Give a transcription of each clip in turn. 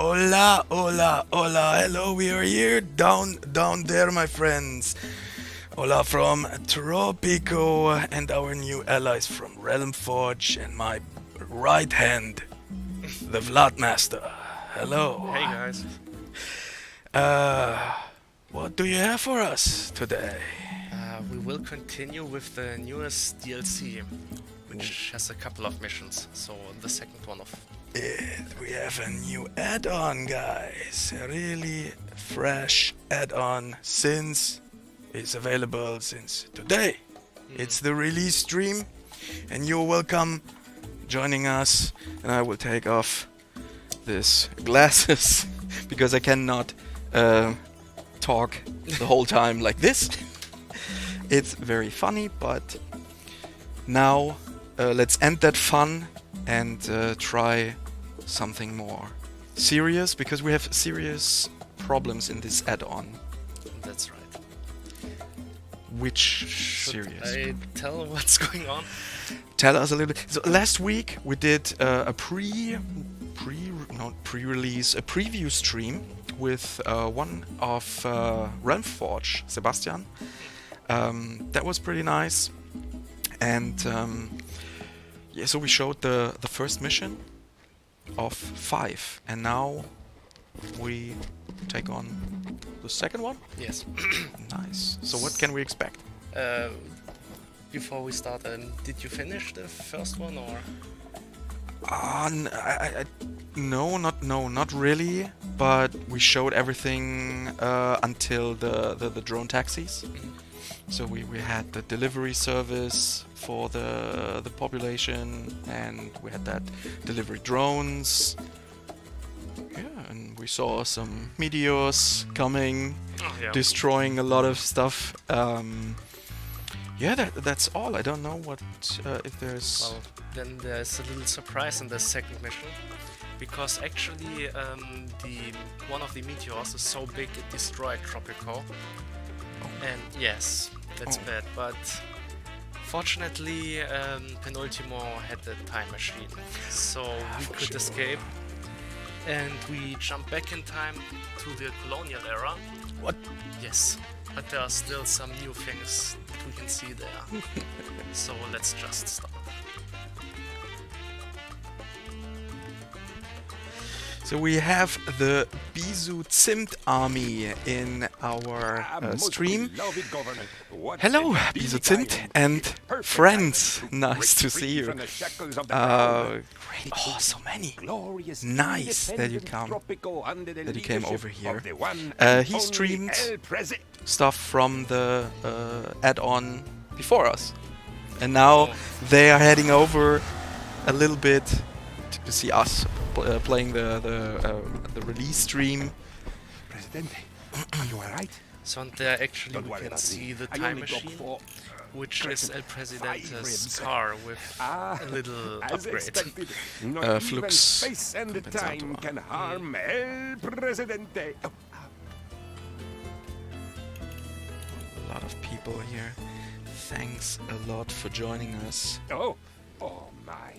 Hola, hola, hola, hello, we are here, down there, my friends. Hola from Tropico and our new allies from Realmforge and my right hand, the Vladmaster. Hello. Hey guys. What do you have for us today? We will continue with the newest DLC, which has a couple of missions. So the second one of. We have a new add-on, guys. A really fresh add-on since it's available since today. It's the release stream, and you're welcome joining us. And I will take off this glasses because I cannot talk the whole time like this. It's very funny, but now let's end that fun and try something more serious, because we have serious problems in this add-on. That's right. Which Should serious? I tell what's going on? Tell us a little bit. So last week we did a preview stream with one of Realmforge, Sebastian. That was pretty nice, and yeah, so we showed the first mission of 5, and now we take on the second one. Yes. Nice. So what can we expect? Before we start, did you finish the first one or? No, not really. But we showed everything until the drone taxis. So we had the delivery service for the population, and we had that delivery drones. Yeah, and we saw some meteors coming, destroying a lot of stuff. Yeah, that's all. I don't know what if there's. Well, then there's a little surprise in the second mission, because actually one of the meteors is so big it destroyed Tropico. And yes, that's bad, but fortunately Penultimo had the time machine, so we could escape, and we jump back in time to the colonial era. What? Yes, but there are still some new things that we can see there. So let's just start. So we have the Bisu Zimt army in our stream. Hello, Bisu Zimt and friends. Nice to see you. Great. Oh, so many. Nice that you came over here. He streamed stuff from the add-on before us, and now they are heading over a little bit to see us playing the release stream. Presidente, are you alright? So and there actually we can see the time machine, which is El Presidente's car with a little upgrade. Not Flux even space and time compensator. can harm El Presidente. A lot of people here. Thanks a lot for joining us. Oh my.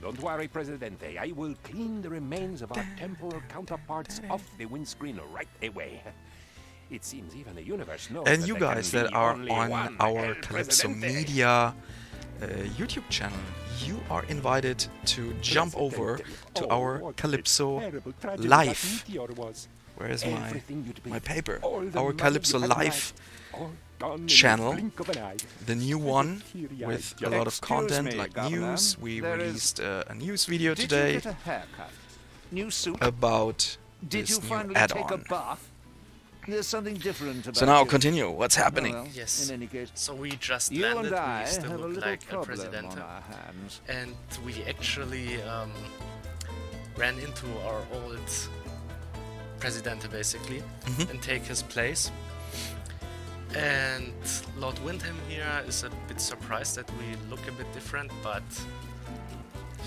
Don't worry, Presidente. I will clean the remains of our temporal counterparts off the windscreen right away. It seems even the universe knows. And that you there guys can that be are only on one our El Calypso Presidente. Media YouTube channel, you are invited to jump over to our what a Calypso terrible tragedy Live. that meteor was. Where is Everything you'd my built, paper? all the Our money Calypso you had Live all gone in the channel, blink of an eye. the new one teary-eyed with a young- lot of content me, like Governor. news. We There is- released a news video Did today you get a haircut? New suit? about Did this you new finally take a add-on. bath? There's something different about So now you. continue. What's happening? Oh, well, Yes. In any case, So we just you landed, and I we still have a look little like El problem Presidente, on our hands. and we actually ran into our old Presidente basically and take his place. And Lord Windham here is a bit surprised that we look a bit different, but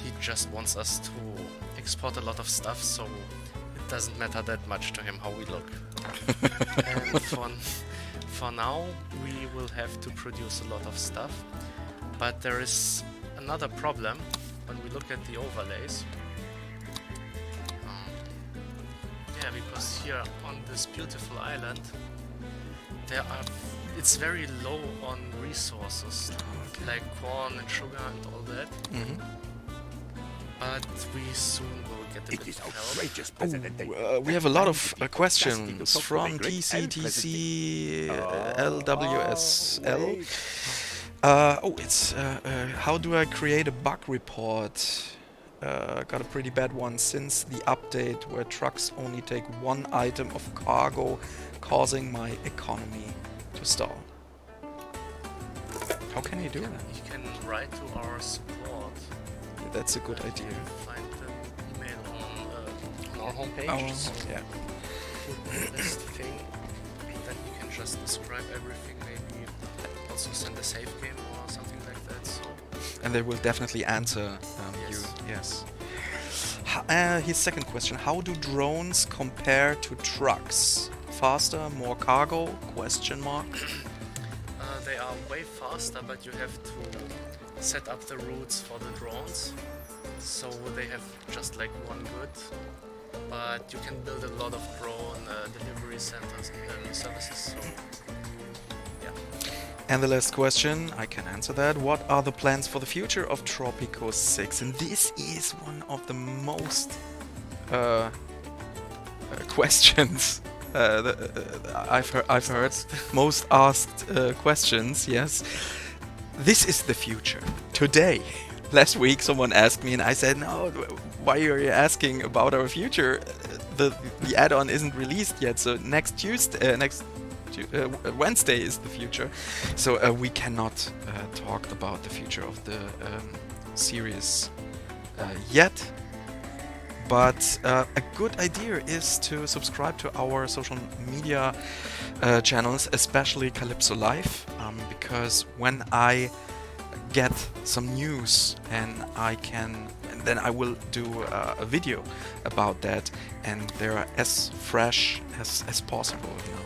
he just wants us to export a lot of stuff, so it doesn't matter that much to him how we look. And for now, we will have to produce a lot of stuff, but there is another problem when we look at the overlays. Yeah, because here on this beautiful island, it's very low on resources, like corn and sugar and all that. But we soon will get a It bit is of help. outrageous, Presidente. We have a lot of questions Fantastico, from great TCTC Oh, LWSL. wait. It's how do I create a bug report? Got a pretty bad one since the update where trucks only take one item of cargo, causing my economy to stall. How can you do that? You can write to our support. That's a good You idea. can find the email on our homepage. Oh, So yeah. this thing, then you can just describe everything. Maybe also send a save game or something like that. So And they will definitely answer you. Yes. Yes. His second question: how do drones compare to trucks? Faster, more cargo? Question mark. They are way faster, but you have to set up the routes for the drones. So they have just like one good, but you can build a lot of drone delivery centers and services. So yeah. And the last question, I can answer that. What are the plans for the future of Tropico 6? And this is one of the most questions I've heard most asked questions. Yes, this is the future. Today, last week, someone asked me, and I said, "No, why are you asking about our future? The add-on isn't released yet. So next Wednesday is the future, so we cannot talk about the future of the series yet. But a good idea is to subscribe to our social media channels, especially Calypso Live, because when I get some news and then I will do a video about that, and they're as fresh as possible, you know.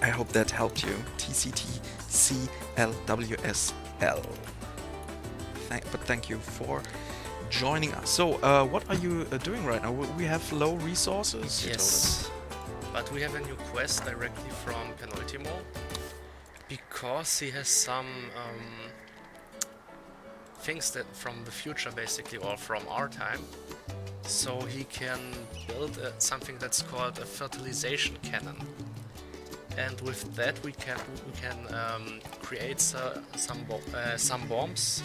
I hope that helped you. TCTCLWSL. But thank you for joining us. So, what are you doing right now? We have low resources. Yes, but we have a new quest directly from Penultimo, because he has some things that from the future, basically, or from our time. So he can build something that's called a fertilization cannon, and with that we can create some bombs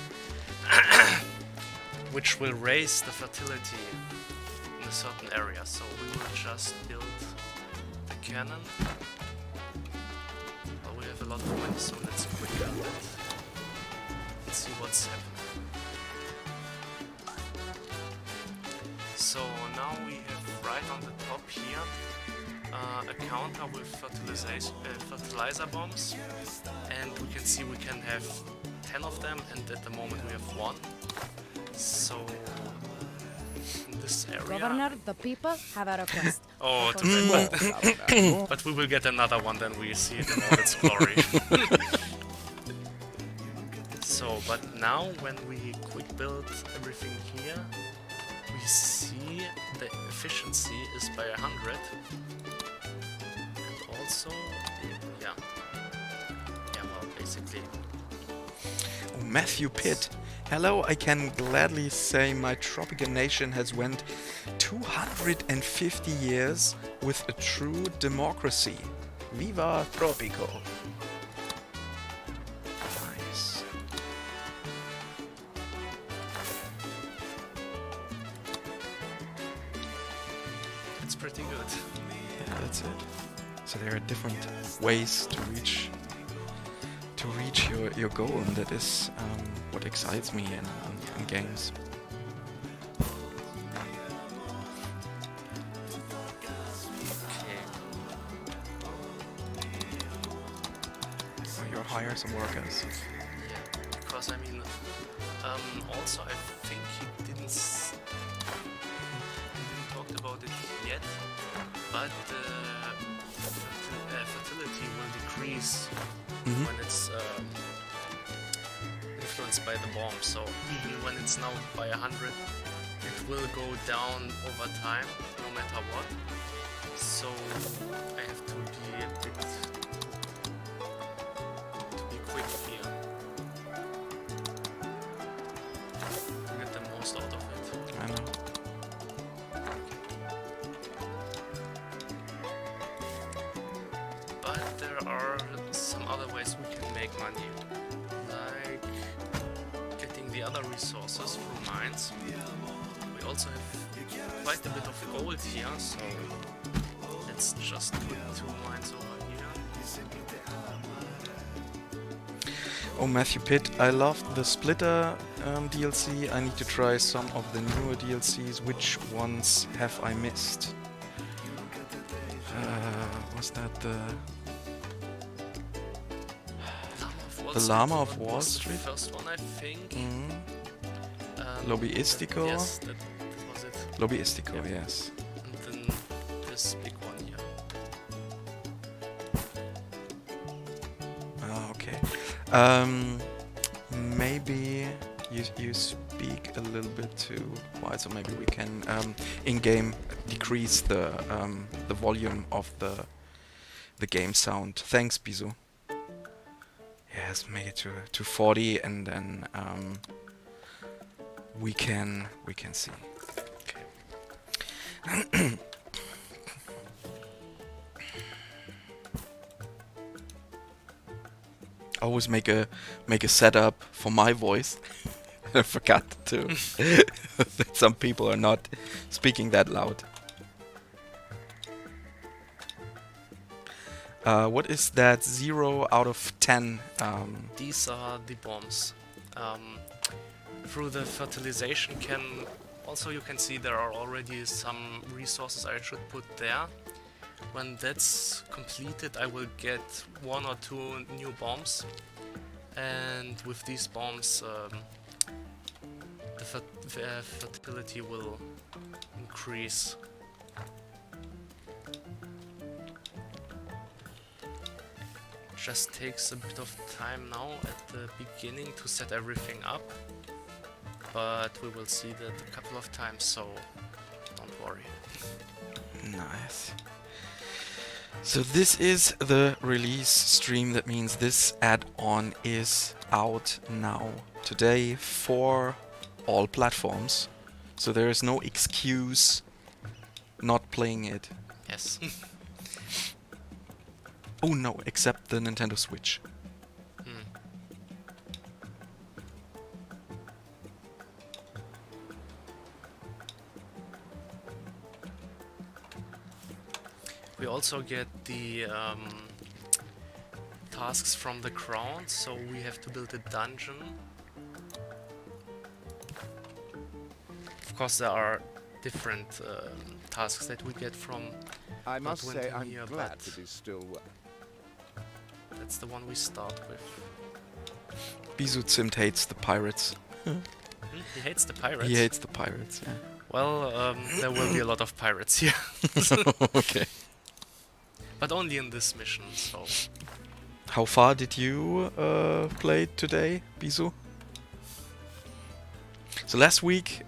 which will raise the fertility in a certain area. So we will just build the cannon. Well, we have a lot of money, so let's quick build it. Let's see what's happening. So now we have right on the top here a counter with fertilizer bombs, and we can see we can have 10 of them, and at the moment we have 1. So in this area. Governor, the people have a request. Oh, too bad. But we will get another one, then we see it in all its glory. So, but now when we quick build everything here, we see the efficiency is by 100, and also, well, basically. Oh, Matthew Pitt. Hello, I can gladly say my Tropico nation has went 250 years with a true democracy. Viva Tropico! Nice. It's pretty good. Yeah, that's it. So there are different ways to reach your goal, and that is what excites me in games. Okay. So you hire some workers. Yeah, because I mean, also I think he didn't talk about it yet, but fertility will decrease when it's influenced by the bomb. So even when it's now by 100, it will go down over time, no matter what. So I have to be quick here. To get the most out of it. I know. But there are some other ways we can make money. Like getting the other resources from mines. We also have quite a bit of gold here, so let's just put 2 mines over here. Oh, Matthew Pitt, I loved the Splitter DLC. I need to try some of the newer DLCs. Which ones have I missed? Was that the Llama of Wall was Street? The first one, I think. Lobbyistico? Yes, that was it. Lobbyistico, Yep. yes. And then this big one here. Okay. Maybe you speak a little bit too quiet, so maybe we can in-game decrease the volume of the game sound. Thanks, Bizu. Yes, make it to 40, and then we can see. Okay. I always make a setup for my voice. I forgot to. That some people are not speaking that loud. What is that 0 out of 10? These are the bombs. Through the fertilization can also you can see there are already some resources I should put there. When that's completed, I will get 1 or 2 new bombs, and with these bombs the fertility will increase. Just takes a bit of time now at the beginning to set everything up, but we will see that a couple of times, so don't worry. Nice. So this is the release stream. That means this add-on is out now today for all platforms. So there is no excuse not playing it. Yes. Oh no, except the Nintendo Switch. We also get the tasks from the crown, so we have to build a dungeon. Of course, there are different tasks that we get from. I must Not say winter I'm here, glad but- to be still. That's the one we start with. Bizu Zimt hates the pirates. He hates the pirates. He hates the pirates, yeah. Well, there will be a lot of pirates here, Okay. but only in this mission. So How far did you play today, Bizu? So last week,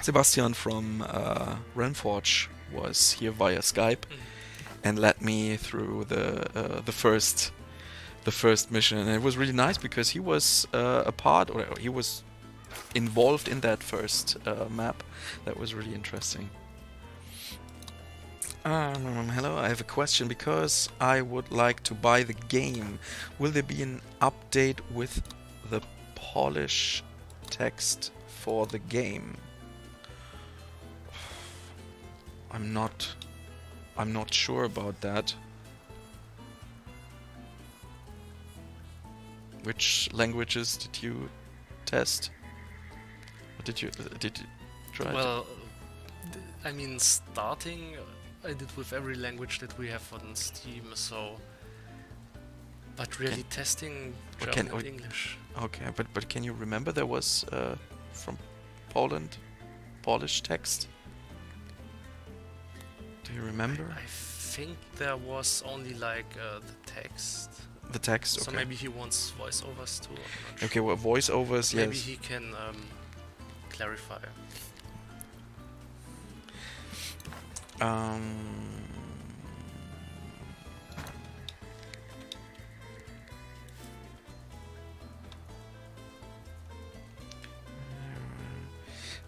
Sebastian from Renforge was here via Skype and led me through the first mission, and it was really nice because he was a part, or he was involved in that first map. That was really interesting. Hello, I have a question because I would like to buy the game. Will there be an update with the Polish text for the game? I'm not sure about that. Which languages did you test? Or did you try? well, I mean, starting I did with every language that we have on Steam. So, but really testing But German can- and English. Okay, but can you remember there was from Poland Polish text? Do you remember I think there was only like the text. the text? So Okay. maybe he wants voiceovers too. I'm not Okay, sure. well, voiceovers, Maybe yes. he can clarify.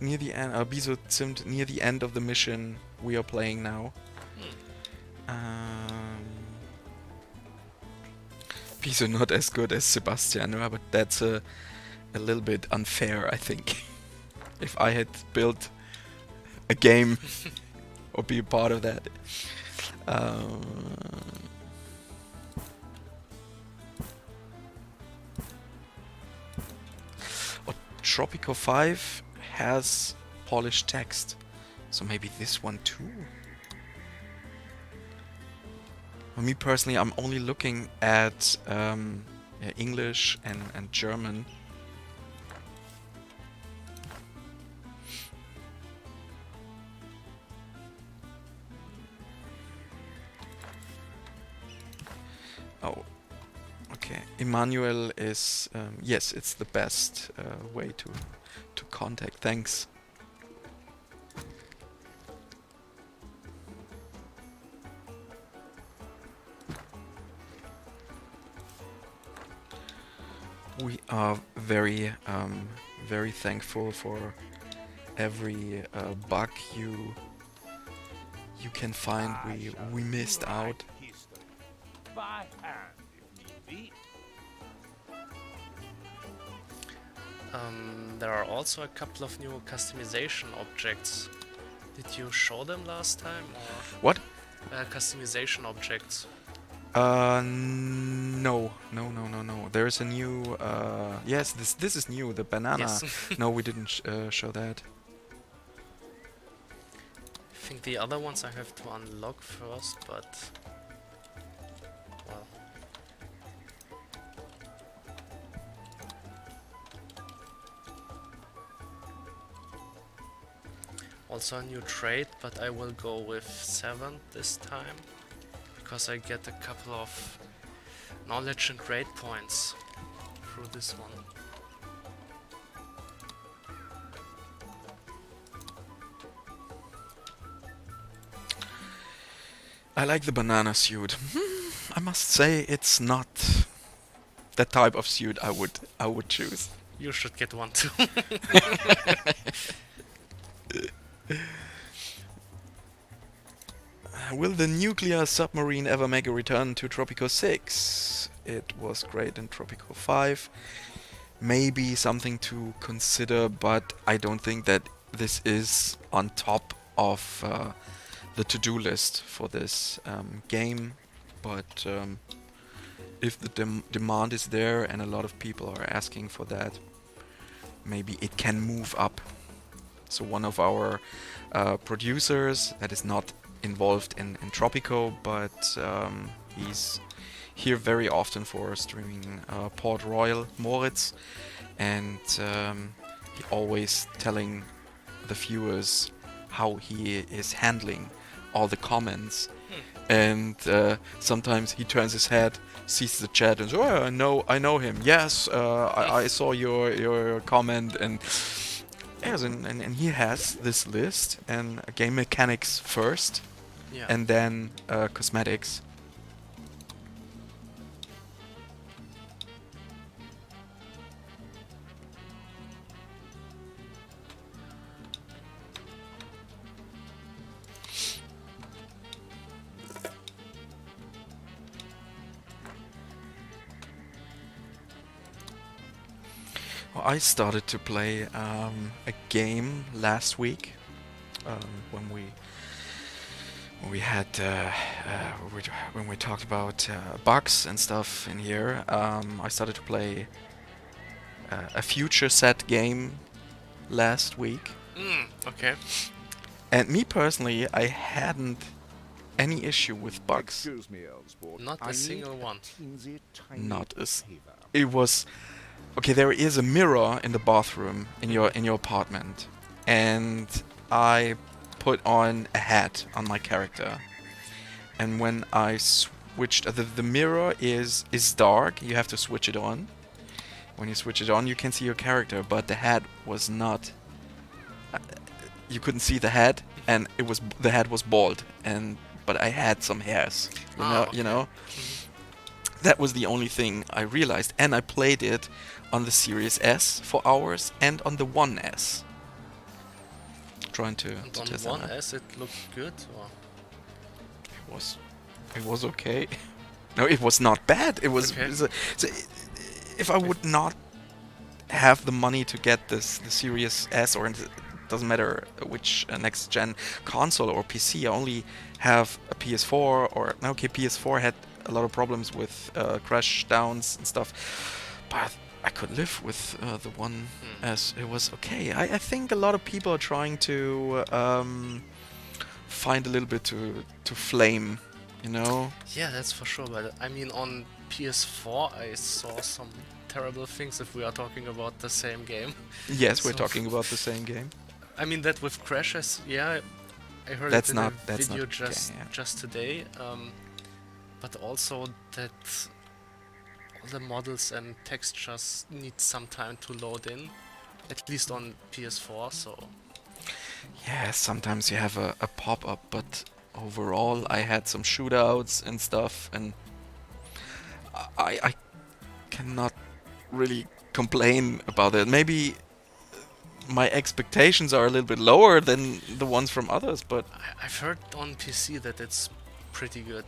Near the end, Biso Zimt, near the end of the mission we are playing now. Biso not as good as Sebastian, but that's a little bit unfair, I think. If I had built a game or be a part of that. Tropico 5 has polished text, so maybe this one too. For me personally, I'm only looking at English and German. Oh, okay. Emmanuel is yes, it's the best way to contact. Thanks. We are very thankful for every bug you can find. We missed out. By hand, if need be. There are also a couple of new customization objects. Did you show them last time? Or What? customization objects. No. There's a new. Yes, this is new. The banana. Yes. No, we didn't show that. I think the other ones I have to unlock first, but well. Also a new trade, but I will go with 7 this time, because I get a couple of knowledge and grade points through this one. I like the banana suit. I must say it's not the type of suit I would choose. You should get one too. Will the nuclear submarine ever make a return to Tropico 6? It was great in Tropico 5. Maybe something to consider, but I don't think that this is on top of the to-do list for this game. But if the demand is there and a lot of people are asking for that, maybe it can move up. So one of our producers that is not involved in Tropico, but he's here very often for streaming Port Royal Moritz, and he always telling the viewers how he is handling all the comments. And sometimes he turns his head, sees the chat, and says, "Oh, I know him. Yes, I saw your comment." And yes, and he has this list, and game mechanics first, Yeah. and then cosmetics. Well, I started to play a game last week when we had when we talked about bugs and stuff in here. I started to play a future set game last week, Okay. and me personally, I hadn't any issue with bugs. Excuse me, Ellsworth. Not a I need single one. teensy tiny Not as favor. it was. Okay, there is a mirror in the bathroom in your apartment, and I put on a hat on my character. And when I switched, the mirror is dark. You have to switch it on. When you switch it on, you can see your character, but the hat was not you couldn't see the head, and the head was bald, but I had some hairs. You know. That was the only thing I realized, and I played it on the Series S for hours and on the 1S. Trying to And on test that out. 1S it looked good, or? It was okay. No, it was not bad. It was. Okay. If I would not have the money to get the Series S, or it doesn't matter which next gen console or PC, I only have a PS4. PS4 had a lot of problems with crash downs and stuff, but I could live with the 1S. It was okay. I think a lot of people are trying to find a little bit to flame, you know. Yeah, that's for sure. But I mean, on PS4, I saw some terrible things. If we are talking about the same game, Yes, we're So- talking about the same game. I mean that with crashes. Yeah, I heard That's it in not- a that's video not okay, yeah. just today. But also that all the models and textures need some time to load in, at least on PS4. So Yeah, sometimes you have a pop-up, but overall I had some shootouts and stuff, and I cannot really complain about it. Maybe my expectations are a little bit lower than the ones from others, but I've heard on PC that it's pretty good.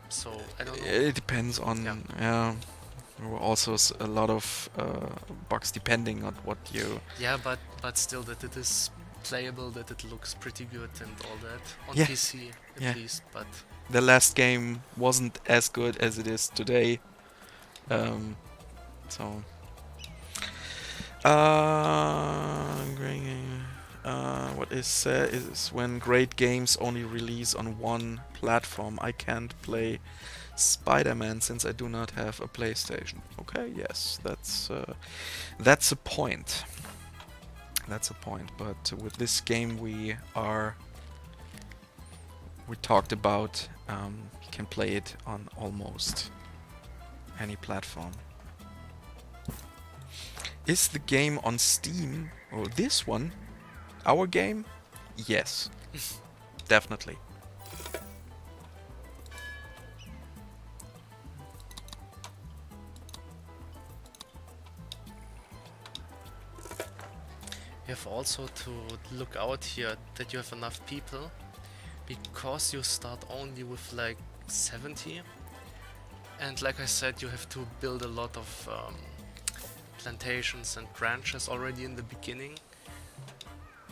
So I don't know. it depends on... Yeah. Yeah, there were also a lot of bugs depending on what you... Yeah, but still that it is playable, that it looks pretty good and all that on Yeah. PC at Yeah. least. But The last game wasn't as good as it is today. So... what is when great games only release on one platform? I can't play Spider-Man since I do not have a PlayStation. Okay, yes, that's a point. That's a point. But with this game we talked about, you can play it on almost any platform. Is the game on Steam? Or this one? Our game? Yes. Definitely. you have also to look out here that you have enough people, because you start only with like 70, and like I said, you have to build a lot of plantations and ranches already in the beginning.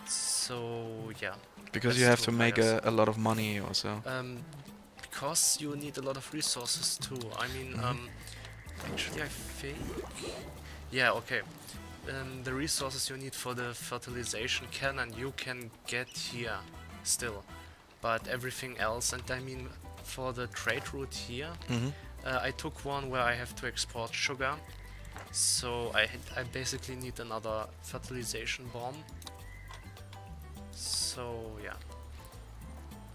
So yeah, Because That's you have to to make hire a lot of money also. because you need a lot of resources too. I mean, actually I think, yeah, okay. The resources you need for the fertilization cannon you can get here still, but everything else, and I mean for the trade route here, I took one where I have to export sugar, so I basically need another fertilization bomb. So yeah,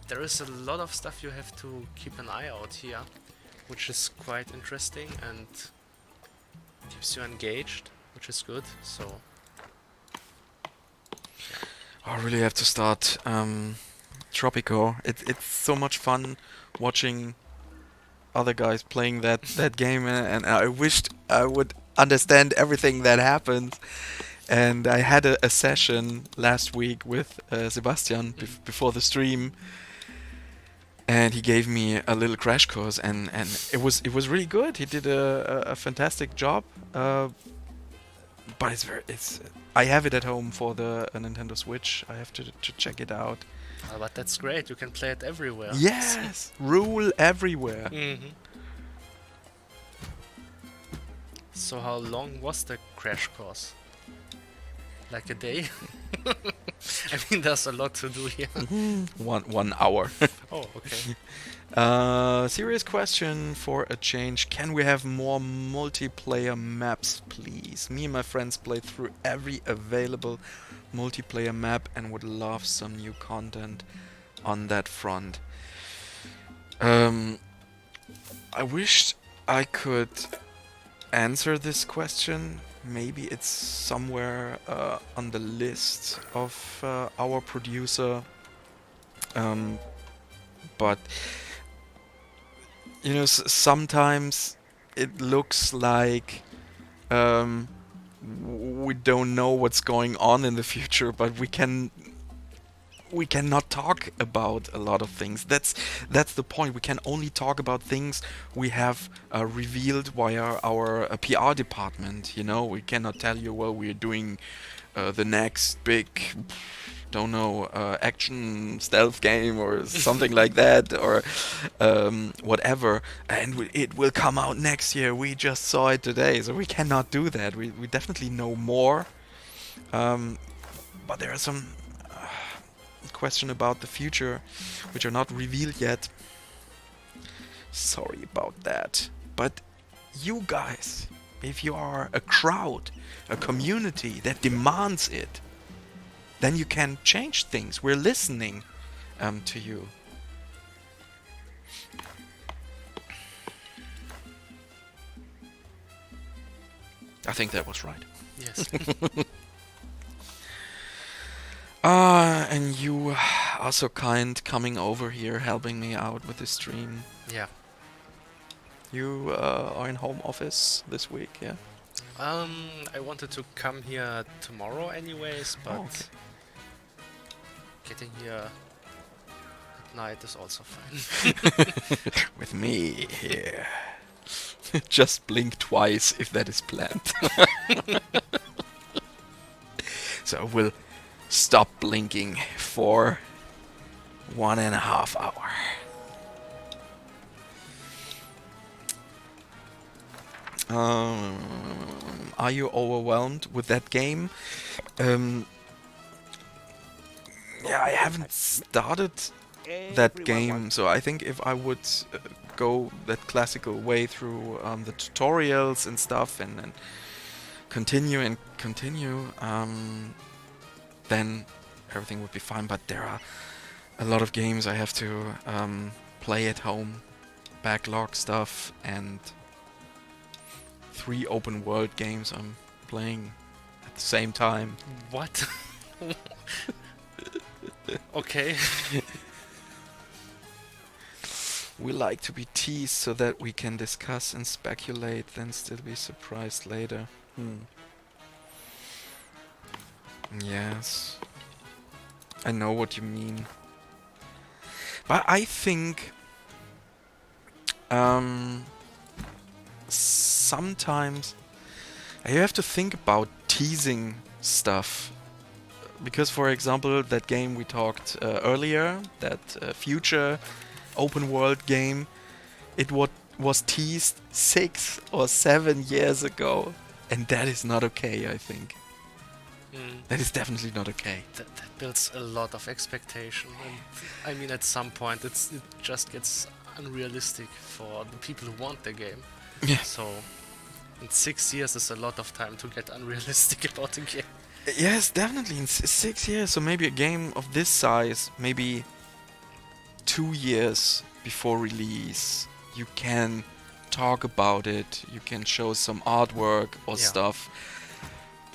there is a lot of stuff you have to keep an eye out here, which is quite interesting and keeps you engaged, which is good. So I really have to start Tropico. It's so much fun watching other guys playing that game, and I wished I would understand everything that happens. And I had a session last week with Sebastian before the stream, and he gave me a little crash course, and it was really good. He did a fantastic job. But I have it at home for the Nintendo Switch. I have to check it out. but that's great. You can play it everywhere. Yes, rule everywhere. Mm-hmm. So how long was the crash course? Like a day? I mean, there's a lot to do here. 1 hour. Oh, okay. Serious question for a change. Can we have more multiplayer maps, please? Me and my friends played through every available multiplayer map and would love some new content on that front. I wished I could answer this question maybe it's somewhere on the list of our producer. But you know, sometimes it looks like we don't know what's going on in the future, but we cannot talk about a lot of things. That's the point. We can only talk about things we have revealed via our PR department. You know, we cannot tell you, well, we're doing the next big, don't know, action stealth game or something like that, or whatever, and it will come out next year. We just saw it today, so we cannot do that. We definitely know more, but there are some question about the future which are not revealed yet. Sorry about that. But you guys, if you are a crowd, a community that demands it, then you can change things. We're listening to you. I think that was right. Yes. And you are so kind coming over here, helping me out with the stream. Yeah. You are in home office this week, yeah? I wanted to come here tomorrow anyways, but okay. getting here at night is also fine. With me here. Just blink twice if that is planned. So I will stop blinking for 1.5 hours. Are you overwhelmed with that game? Yeah, I haven't started that game, so I think if I would go that classical way through the tutorials and stuff, and continue, then everything would be fine. But there are a lot of games I have to play at home, backlog stuff, and 3 open world games I'm playing at the same time. What? Okay. We like to be teased so that we can discuss and speculate, then still be surprised later. Yes. I know what you mean. But I think sometimes you have to think about teasing stuff. Because, for example, that game we talked earlier, that future open world game, it was teased 6 or 7 years ago. And that is not okay, I think. That is definitely not okay. That builds a lot of expectation, and I mean, at some point it just gets unrealistic for the people who want the game. Yeah. So, in 6 years is a lot of time to get unrealistic about the game. Yes, definitely. In 6 years, so maybe a game of this size, maybe 2 years before release, you can talk about it, you can show some artwork or stuff.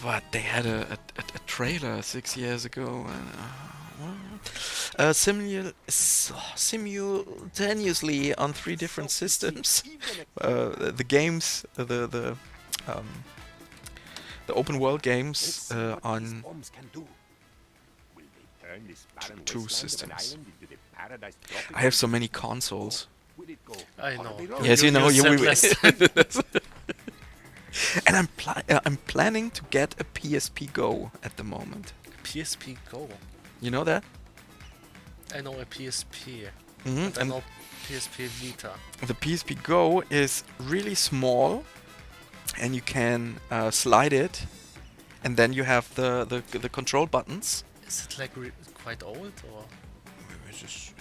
But they had a trailer 6 years ago, and simultaneously on 3 different systems. The games, the open world games on 2 systems. I have so many consoles. I know. Yes, you know. said last time. And I'm planning to get a PSP Go at the moment. PSP Go. You know that? I know a PSP. Mm-hmm. But I know PSP Vita. The PSP Go is really small, and you can slide it, and then you have the control buttons. Is it like quite old or? This is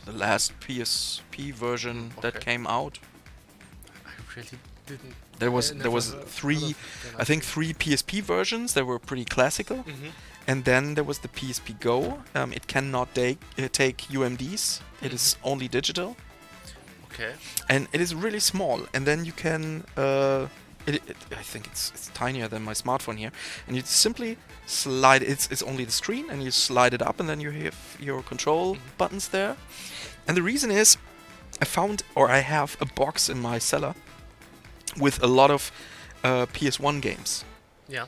the last PSP version that came out. I really didn't. There was 3, I think 3 PSP versions. They were pretty classical, and then there was the PSP Go. It cannot take UMDs. It is only digital. Okay. And it is really small. And then you can I think it's tinier than my smartphone here, and you simply slide. It's only the screen, and you slide it up, and then you have your control buttons there. And the reason is, I have a box in my cellar with a lot of PS1 games. Yeah.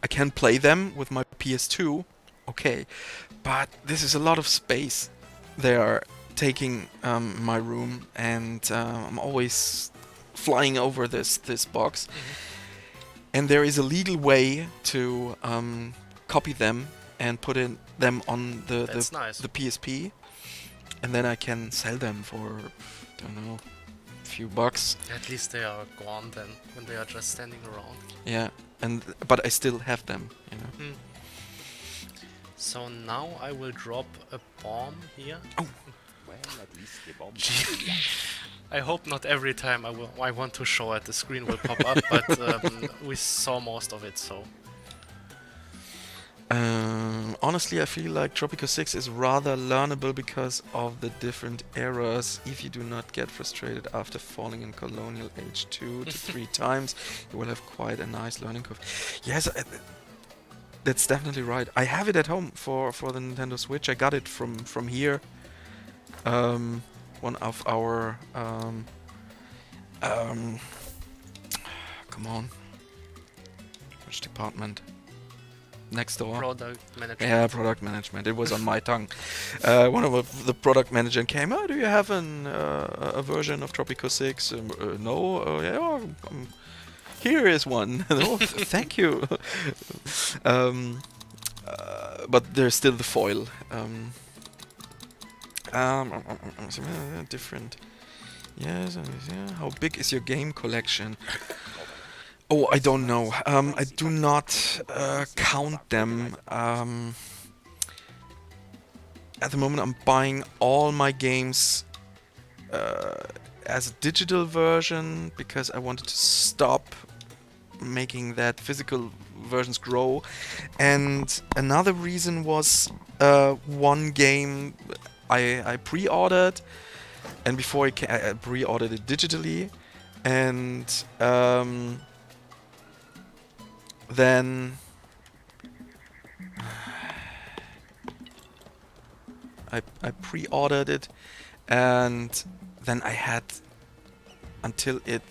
I can play them with my PS2, okay, but this is a lot of space they are taking my room, and I'm always flying over this box. And there is a legal way to copy them and put them on That's nice. the PSP, and then I can sell them for, don't know, a few bucks. At least they are gone then, when they are just standing around. Yeah, but I still have them, you know. So now I will drop a bomb here. Oh. Well, at least the bomb. I hope not every time I want to show it, the screen will pop up, but we saw most of it, so. Honestly, I feel like Tropico 6 is rather learnable because of the different errors. If you do not get frustrated after falling in Colonial Age 2 to 3 times, you will have quite a nice learning curve. Yes, that's definitely right. I have it at home for the Nintendo Switch. I got it from here. One of our come on, which department? Next door. Product management. Yeah, product management. It was on my tongue. One of the product manager came. Oh, do you have a version of Tropico 6? No. Yeah. Here is one. Oh, thank you. But there's still the foil. Different. Yes. Yeah. How big is your game collection? Oh, I don't know. I do not count them. At the moment, I'm buying all my games as a digital version because I wanted to stop making that physical versions grow. And another reason was one game I pre-ordered, and before I pre-ordered it digitally, and then I pre-ordered it, and then I had until it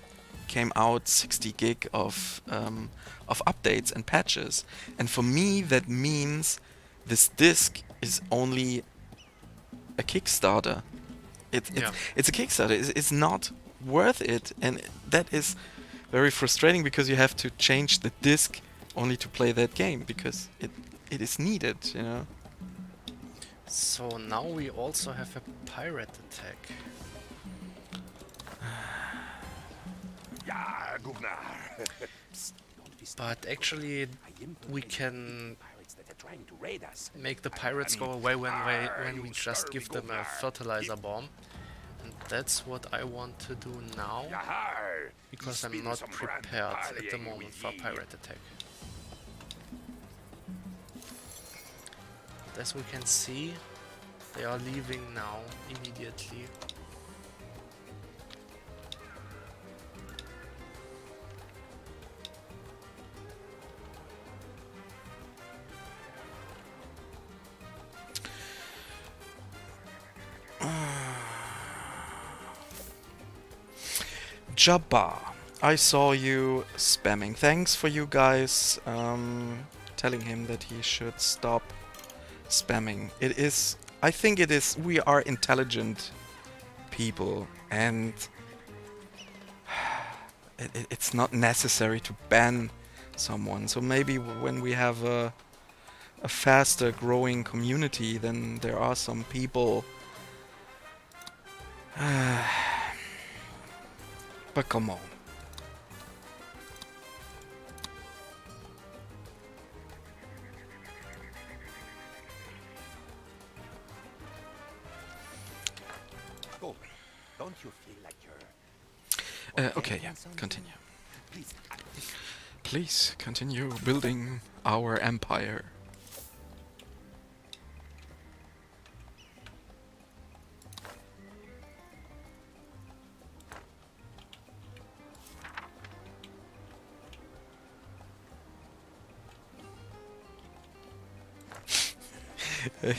came out 60 gig of updates and patches, and for me that means this disc is only a Kickstarter. It's a Kickstarter. It's not worth it, and that is very frustrating because you have to change the disc only to play that game because it is needed, you know. So now we also have a pirate attack. Yeah, Governor. But actually, we can That are trying to raid us. make the pirates go away when we just give them a fertilizer bomb. And that's what I want to do now, Yahar! because I'm not prepared at the moment for a pirate attack. As we can see, they are leaving now immediately. Jabba, I saw you spamming. Thanks for you guys telling him that he should stop spamming. I think it is, we are intelligent people, and it's not necessary to ban someone. So maybe when we have a faster growing community, then there are some people. But come on. Go. Don't you feel like you're... Okay, yeah, continue. Please continue building our empire.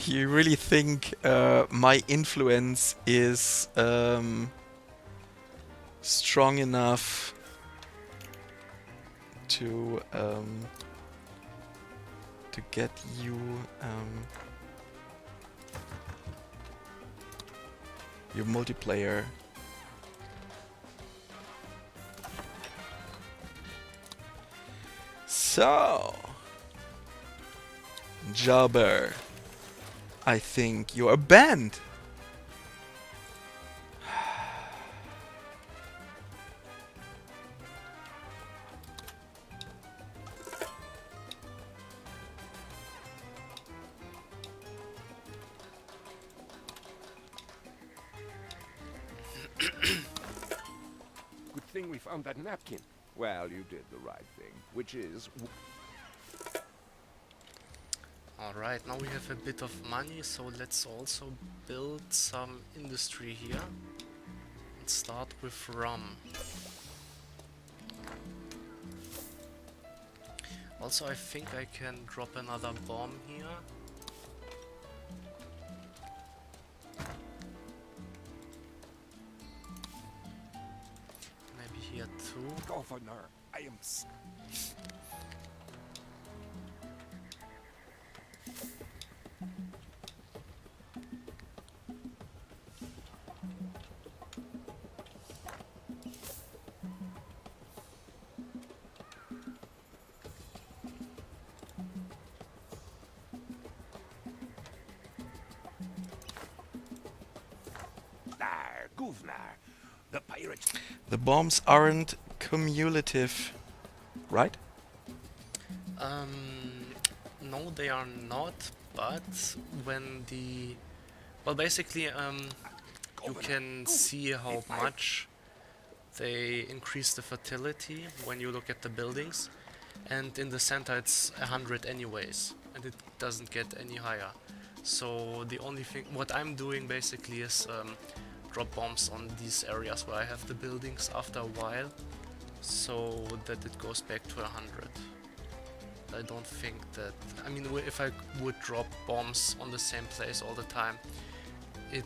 You really think my influence is strong enough to get you your multiplayer? So, Jobber, I think you are banned. Good thing we found that napkin. Well, you did the right thing, which is... Alright, now we have a bit of money, so let's also build some industry here. Let's start with rum. Also, I think I can drop another bomb here. Maybe here too. Governor, I am... Governor, the pirates... The bombs aren't cumulative, right? No, they are not, but when the... Well, basically, you can see how much they increase the fertility when you look at the buildings, and in the center it's 100 anyways, and it doesn't get any higher. So the only thing, what I'm doing basically is drop bombs on these areas where I have the buildings after a while, so that it goes back to 100. I don't think that... I mean, if I would drop bombs on the same place all the time, it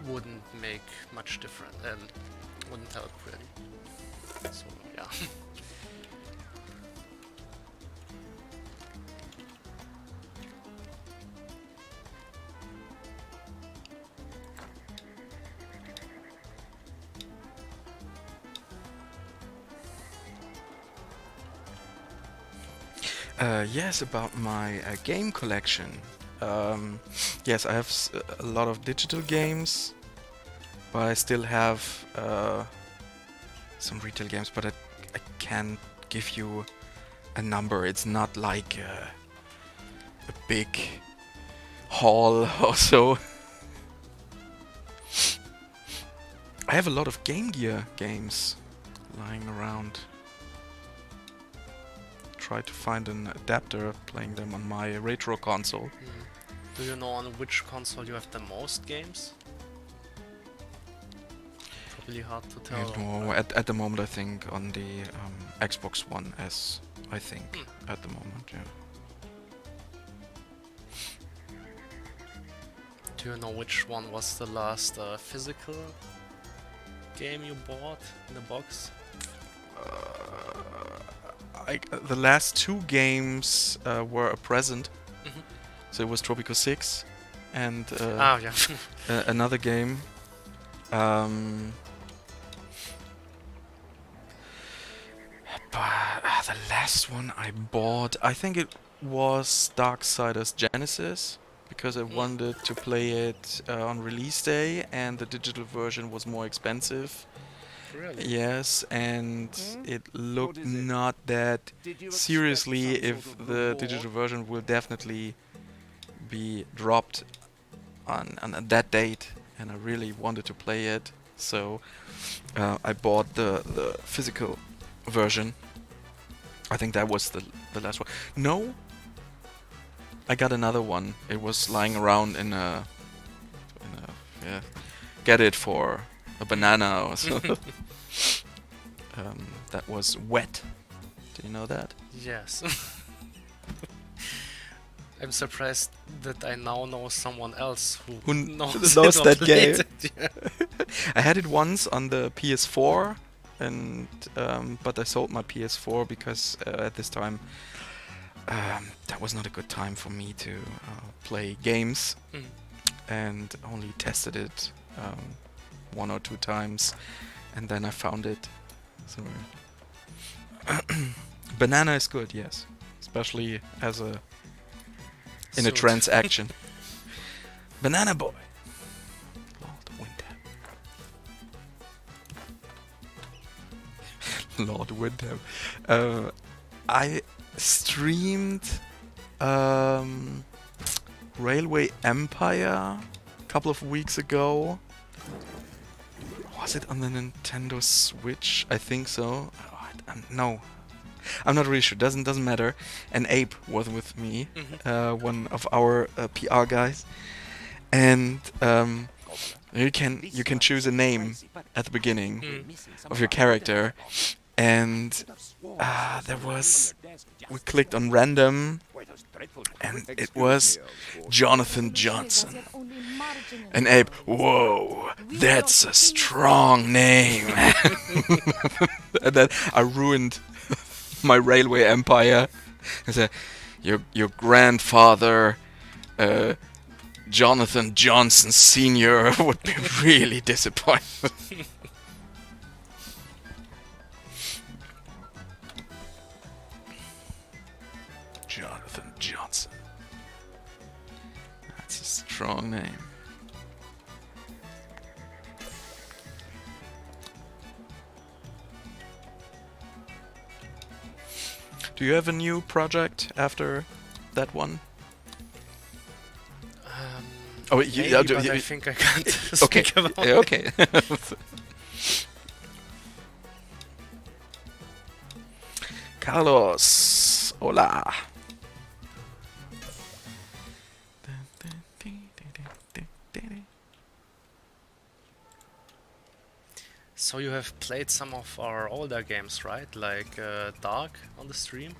wouldn't make much difference, and wouldn't help really. So, yeah. Yes, about my game collection. Yes, I have a lot of digital games, but I still have some retail games, but I can't give you a number. It's not like a big haul or so. I have a lot of Game Gear games lying around. Try to find an adapter, playing them on my retro console. Do you know on which console you have the most games? Probably hard to tell. No, at the moment I think on the Xbox One S, I think, at the moment, yeah. Do you know which one was the last physical game you bought in the box? The last two games were a present. So it was Tropico 6 and Yeah. another game. But the last one I bought, I think it was Darksiders Genesis, because I wanted to play it on release day, and the digital version was more expensive. Really? Yes, and it looked not that seriously if the digital version will definitely be dropped on that date, and I really wanted to play it, so I bought the physical version. I think that was the last one. No, I got another one. It was lying around in a yeah, get it for a banana or so. That was Wet. Do you know that? Yes. I'm surprised that I now know someone else who knows knows that game. Yeah. I had it once on the PS4, and but I sold my PS4 because at this time that was not a good time for me to play games, and only tested it 1 or 2 times, and then I found it. So banana is good, yes, especially as a in a Suit. transaction. Banana boy. Lord Windham. Lord Windham. I streamed Railway Empire a couple of weeks ago. Was it on the Nintendo Switch? I think so. No, I'm not really sure. Doesn't matter. And Abe was with me, one of our PR guys, and you can choose a name at the beginning of your character, and we clicked on random, and it was Jonathan Johnson. And Abe, whoa, that's a strong name. And then I ruined my Railway Empire. I said, your grandfather, Jonathan Johnson Sr. would be really disappointed. Jonathan Johnson. That's a strong name. Do you have a new project after that one? Oh, Maybe, but I think I can't okay. speak about Yeah, it. okay. Carlos, hola. So you have played some of our older games, right? Like Dark on the stream?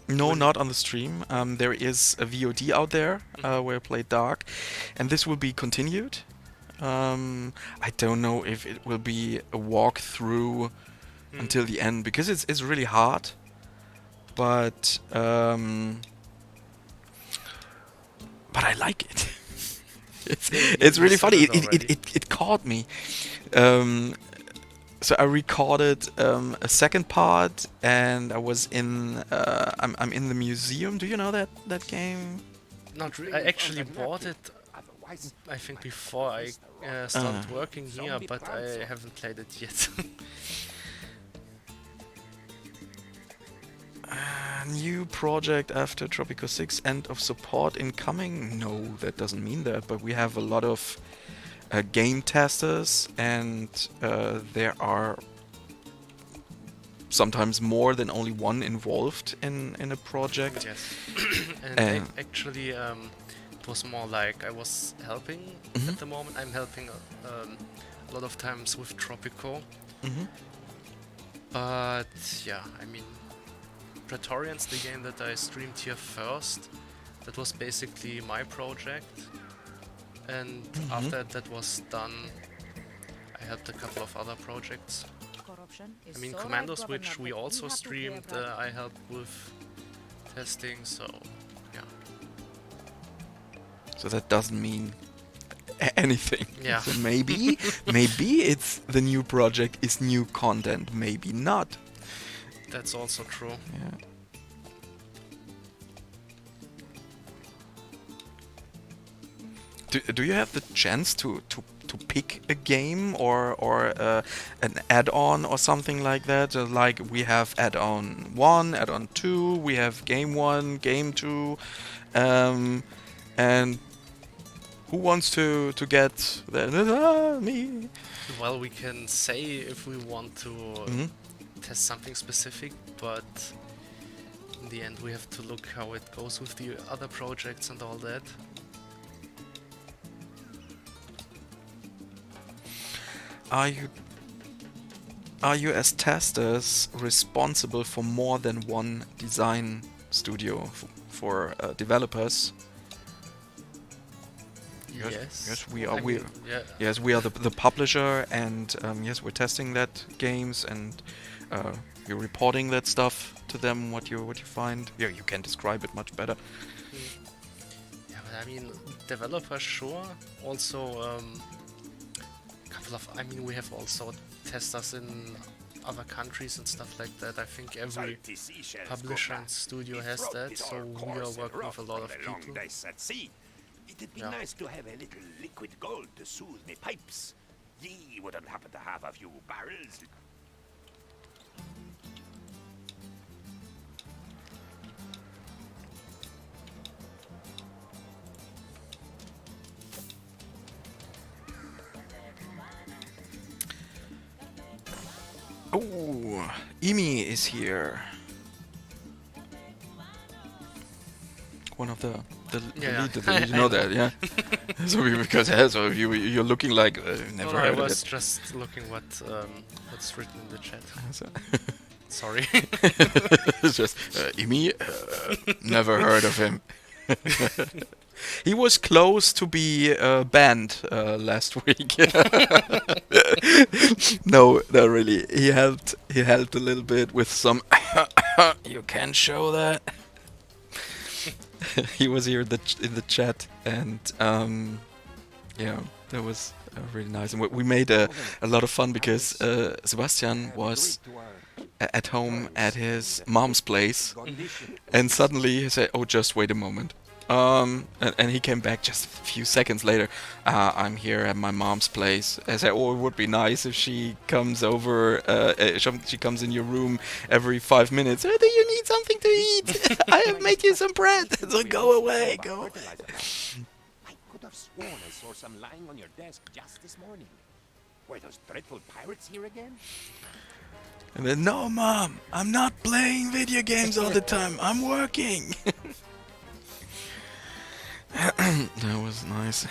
No, not on the stream. There is a VOD out there where I played Dark, and this will be continued. I don't know if it will be a walkthrough until the end, because it's really hard. But I like it. it's really funny. It caught me. So I recorded a second part, and I was in I'm in the museum. Do you know that game? Not really. I actually bought it, I think, before I started working here, but I haven't played it yet. New project after Tropico 6, end of support incoming? No, that doesn't mean that, but we have a lot of game testers, and there are sometimes more than only one involved in a project. Yes. And actually, it was more like I was helping at the moment. I'm helping a lot of times with Tropico. But yeah, I mean, Praetorian's the game that I streamed here first. That was basically my project. And after that was done, I helped a couple of other projects. I mean, Commandos, which we also streamed, I helped with testing, so yeah. So that doesn't mean anything. Yeah. So maybe it's the new project is new content, maybe not. That's also true. Yeah. Do you have the chance to pick a game or an add-on or something like that? Like we have add-on 1, add-on 2, we have game 1, game 2, and who wants to get that? Me. Well, we can say if we want to test something specific, but in the end we have to look how it goes with the other projects and all that. Are you as testers responsible for more than one design studio, for developers. Yes. Yes, we I are. mean, yeah. Yes, we are the publisher, and yes, we're testing that games, and you're reporting that stuff to them. What you find. Yeah, you can describe it much better. Yeah, but I mean, developers, sure. Also, couple of. I mean, we have also testers in other countries and stuff like that. I think every publisher and studio has that, so we are working with a lot of people. It'd be Yeah. nice to have a little liquid gold to soothe me pipes. Ye wouldn't happen to have a few barrels. Oh, Emi is here. One of the Yeah, lead, yeah. you know that, yeah. So you're looking like never No, I heard of was it. just looking what's written in the chat. So- Sorry. It's just Emi, never heard of him. He was close to be banned last week. No, really. He helped a little bit with some. You can show that. He was here in the chat, and yeah, that was really nice. And we made a lot of fun because Sebastian was at home at his mom's place, and suddenly he said, "Oh, just wait a moment." And he came back just a few seconds later. I'm here at my mom's place. I said, "Oh, it would be nice if she comes over. She comes in your room every 5 minutes. Do you need something to eat? I have made you some bread." So go away, go away. I could have sworn I saw some lying on your desk just this morning. Were those dreadful pirates here again? And then, no, Mom, I'm not playing video games all the time. I'm working. That was nice.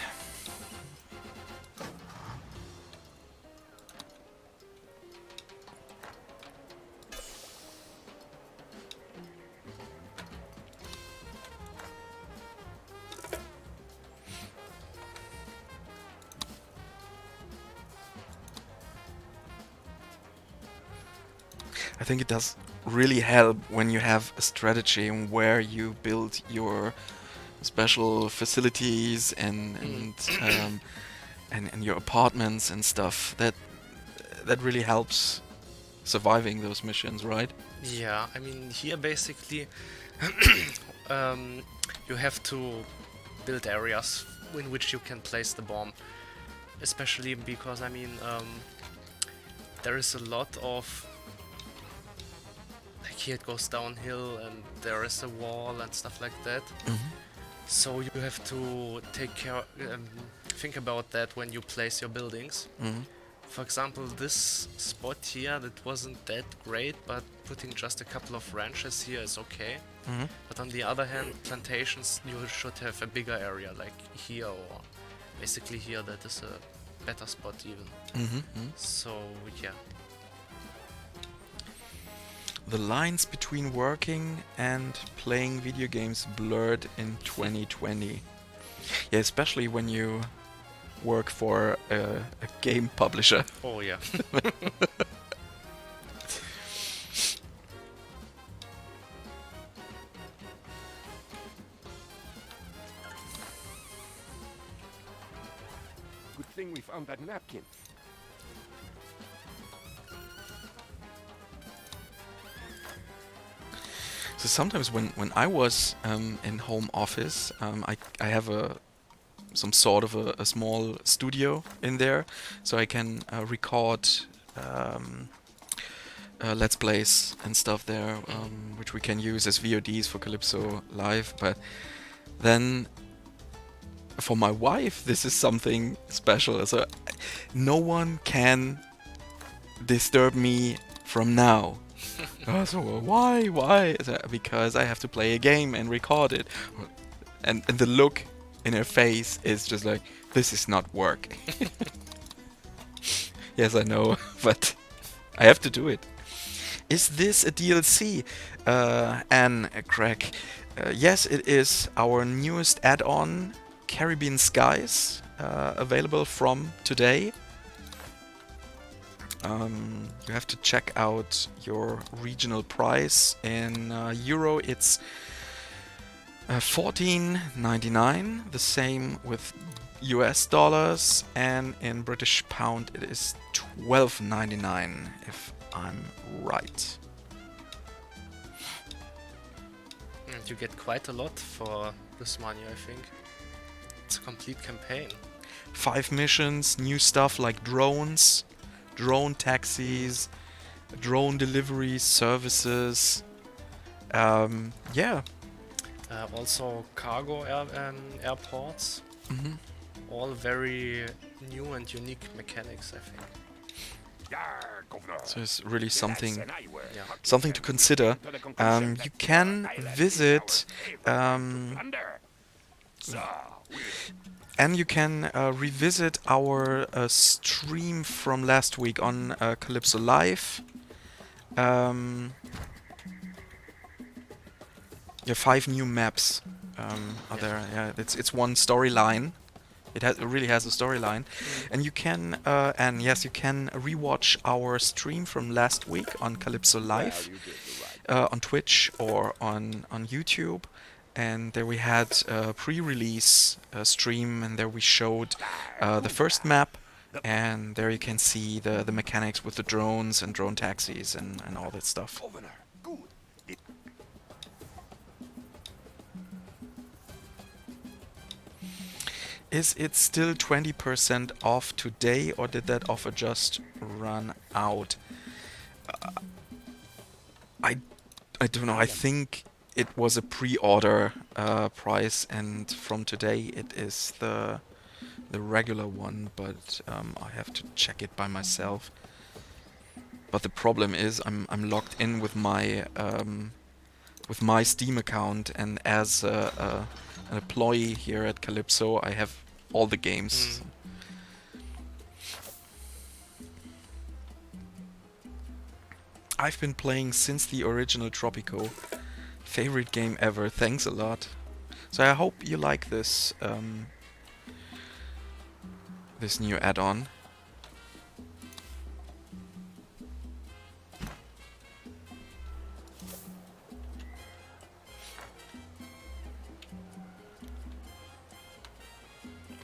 I think it does really help when you have a strategy and where you build your special facilities and your apartments and stuff. That really helps surviving those missions, right? Yeah, I mean, here basically you have to build areas in which you can place the bomb. Especially because, I mean, there is a lot of... Like here it goes downhill and there is a wall and stuff like that. So you have to take care, think about that when you place your buildings. For example, this spot here, that wasn't that great, but putting just a couple of ranches here is okay. But on the other hand, plantations, you should have a bigger area, like here or basically here. That is a better spot even. So yeah. The lines between working and playing video games blurred in 2020. Yeah, especially when you work for a game publisher. Oh yeah. Good thing we found that napkin. So sometimes when I was in home office, I have some sort of a small studio in there, so I can record Let's Plays and stuff there, which we can use as VODs for Calypso Live. But then for my wife, this is something special. So no one can disturb me from now. So why? So, because I have to play a game and record it, and the look in her face is just like, this is not work. Yes, I know, but I have to do it. Is this a DLC? Anne, Craig, Yes, it is our newest add-on, Caribbean Skies, available from today. You have to check out your regional price. In euro, it's 14.99. The same with US dollars, and in British pound, it is 12.99, if I'm right. And you get quite a lot for this money, I think. It's a complete campaign. 5 missions, new stuff like drones, drone taxis, drone delivery services. Yeah. Also cargo airports. Mm-hmm. All very new and unique mechanics, I think. Yar, Governor. So it's really something Lads and I were Yeah. something to consider. to the conclusion You that can Island is visit our favorite plunder. So, and you can revisit our stream from last week on Calypso Live. Yeah, 5 new maps are there. Yeah, it's one storyline. It really has a storyline, and you can you can rewatch our stream from last week on Calypso Live Well, you did the right on Twitch or on YouTube. And there we had a pre-release stream, and there we showed the first map, and there you can see the mechanics with the drones and drone taxis and all that stuff. Governor, good. Is it still 20% off today, or did that offer just run out? I don't know. I think it was a pre-order price, and from today it is the regular one. But I have to check it by myself. But the problem is I'm logged in with my Steam account, and as an employee here at Calypso, I have all the games. I've been playing since the original Tropico. Favorite game ever. Thanks a lot. So I hope you like this this new add-on.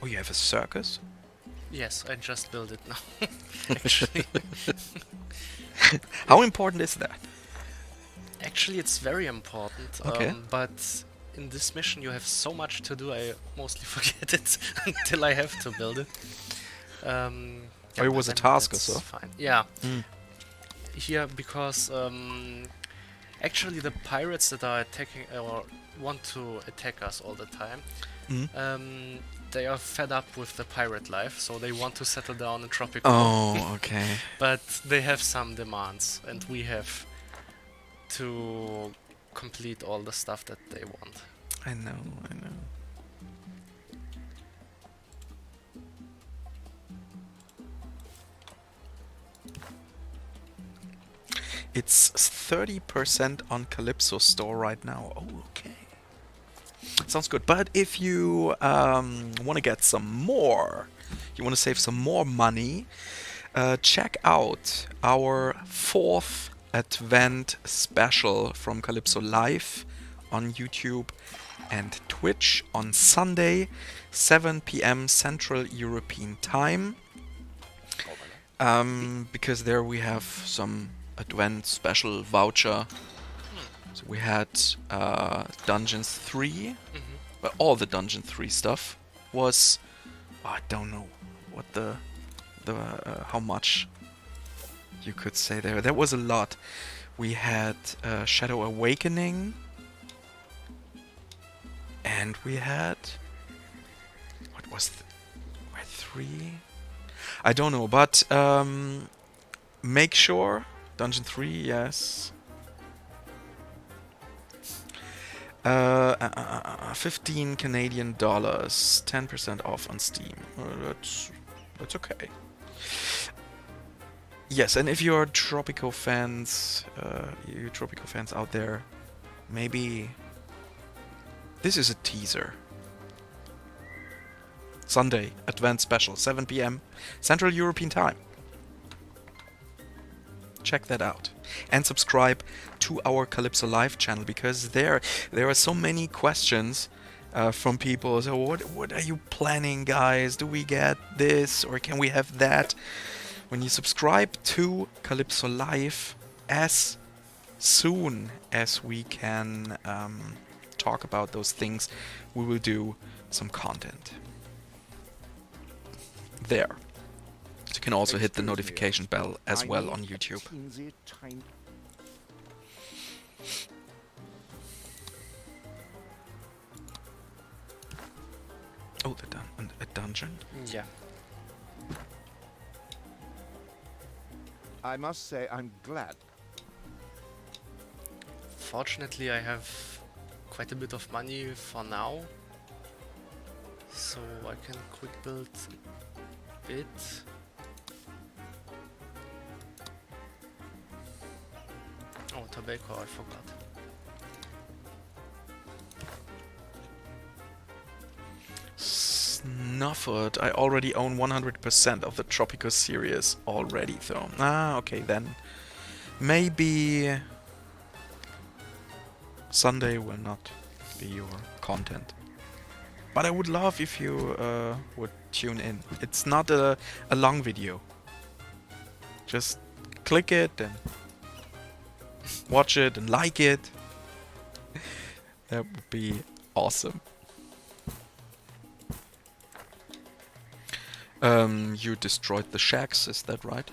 Oh, you have a circus? Yes, I just built it now. Actually. How important is that? Actually, it's very important. Okay. But in this mission, you have so much to do. I mostly forget it until I have to build it. It was a but then task or it's so? Fine. Yeah. Mm. Here, because actually the pirates that are attacking or want to attack us all the time, they are fed up with the pirate life, so they want to settle down in Tropico. Oh, okay. But they have some demands, and we have to complete all the stuff that they want. I know. It's 30% on Calypso store right now. Oh, okay. Sounds good. But if you want to get some more, you want to save some more money, check out our 4th Advent special from Calypso Live on YouTube and Twitch on Sunday, 7 p.m. Central European Time. Because there we have some Advent special voucher. So we had Dungeons 3, but all the Dungeon 3 stuff was, I don't know what the how much you could say there. There was a lot. We had Shadow Awakening, and we had what was 3? I don't know, but make sure Dungeon 3, yes. 15 Canadian dollars, 10% off on Steam. That's okay. Yes, and if you're Tropico fans, you Tropico fans out there, maybe This is a teaser. Sunday, Advent Special, 7 p.m. Central European Time. Check that out. And subscribe to our Calypso Live channel, because there are so many questions from people. So what are you planning, guys? Do we get this or can we have that? When you subscribe to Calypso Live, as soon as we can talk about those things, we will do some content there. You can also hit the notification bell as well on YouTube. Oh, a dungeon? Yeah. I must say I'm glad. Fortunately, I have quite a bit of money for now, so I can quick build a bit. Oh, tobacco, I forgot. Snufford. I already own 100% of the Tropico series already, though. Ah, okay, then maybe Sunday will not be your content. But I would love if you would tune in. It's not a long video. Just click it and watch it and like it. That would be awesome. You destroyed the shacks, is that right?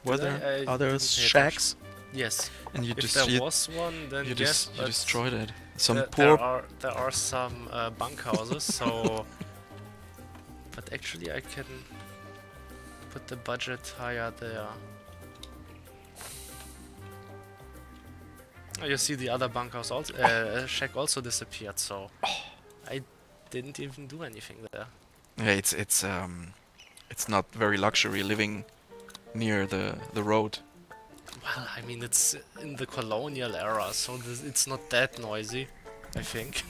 Were Did there I other didn't pay shacks? Yes. And you If there was one, then you yes. you but destroyed it. Some there poor. there are some bunkhouses, so. But actually, I can put the budget higher there. Oh, you see, the other bunkhouse also, shack also disappeared, so I didn't even do anything there. Yeah, it's not very luxury living near the road. Well, I mean, it's in the colonial era, so it's not that noisy, I think.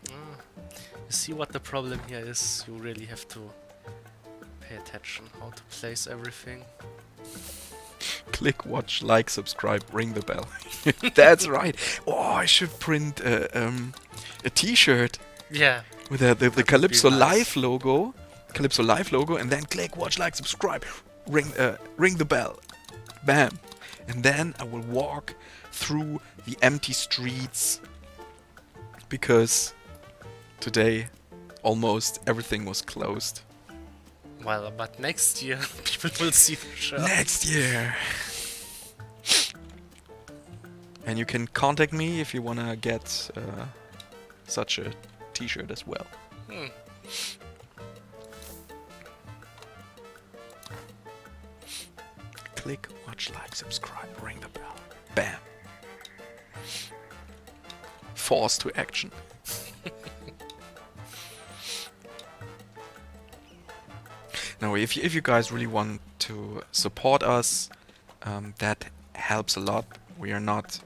You see what the problem here is? You really have to pay attention how to place everything. Click, watch, like, subscribe, ring the bell. That's right. Oh, I should print a T-shirt Yeah. with the would be Calypso nice. Live logo. Calypso Live logo, and then click, watch, like, subscribe, ring the bell, bam, and then I will walk through the empty streets, because today almost everything was closed. Well, but next year people will see the show. Next year. And you can contact me if you wanna get such a T-shirt as well. Hmm. Click, watch, like, subscribe, ring the bell. Bam. Force to action. Now, if you guys really want to support us, that helps a lot. We are not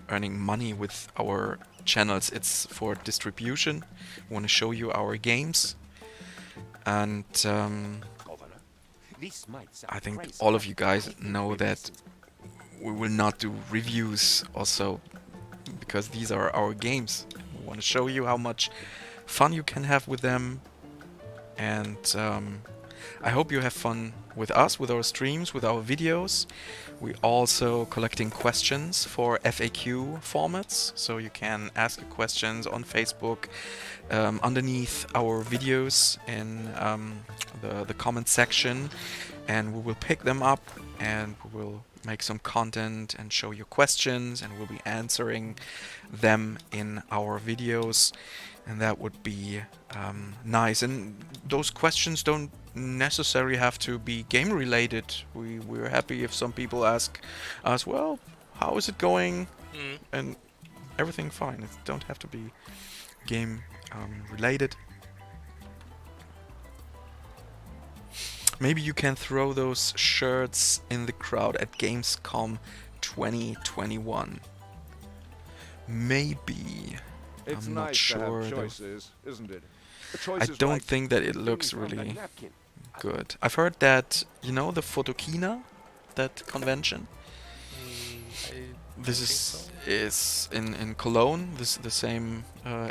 earning money with our channels. It's for distribution. We want to show you our games. And This might sound I think crazy, all of but you guys I know think that this is- we will not do reviews also, because these are our games. We want to show you how much fun you can have with them. And I hope you have fun with us, with our streams, with our videos. We're also collecting questions for FAQ formats, so you can ask your questions on Facebook underneath our videos in the comment section, and we will pick them up and we will make some content and show you questions, and we'll be answering them in our videos, and that would be nice. And those questions don't necessarily have to be game related. We're happy if some people ask us, well, how is it going, and everything fine. It don't have to be game related. Maybe you can throw those shirts in the crowd at Gamescom 2021. Maybe. It's I'm not nice sure. to have though. choices, isn't it? A I choice is don't like think that it Thing looks from the really napkin. good. I've heard that, you know, the Photokina, that convention. I This think is so. is in Cologne. This is the same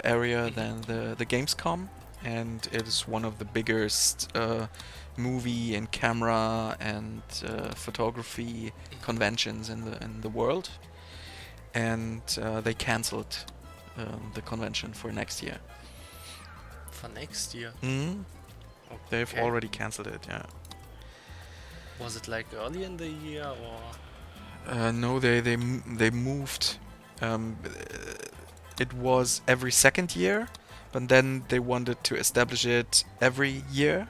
area than the Gamescom, and it is one of the biggest movie and camera and photography conventions in the world. And they cancelled the convention for next year. For next year. Mm? They've Okay. already cancelled it. Yeah. Was it like early in the year or? No, they moved. It was every second year, but then they wanted to establish it every year,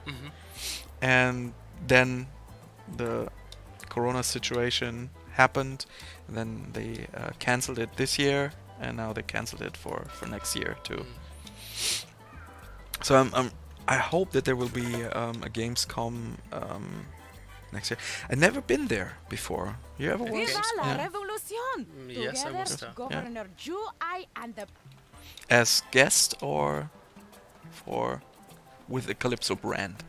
and then the Corona situation happened, and then they cancelled it this year, and now they cancelled it for next year too. So I hope that there will be a Gamescom next year. I've never been there before. You ever was? Viva la Yeah. revolución! Yes, I Together, was there. Governor Ju, I, and the As guest or with the Calypso brand?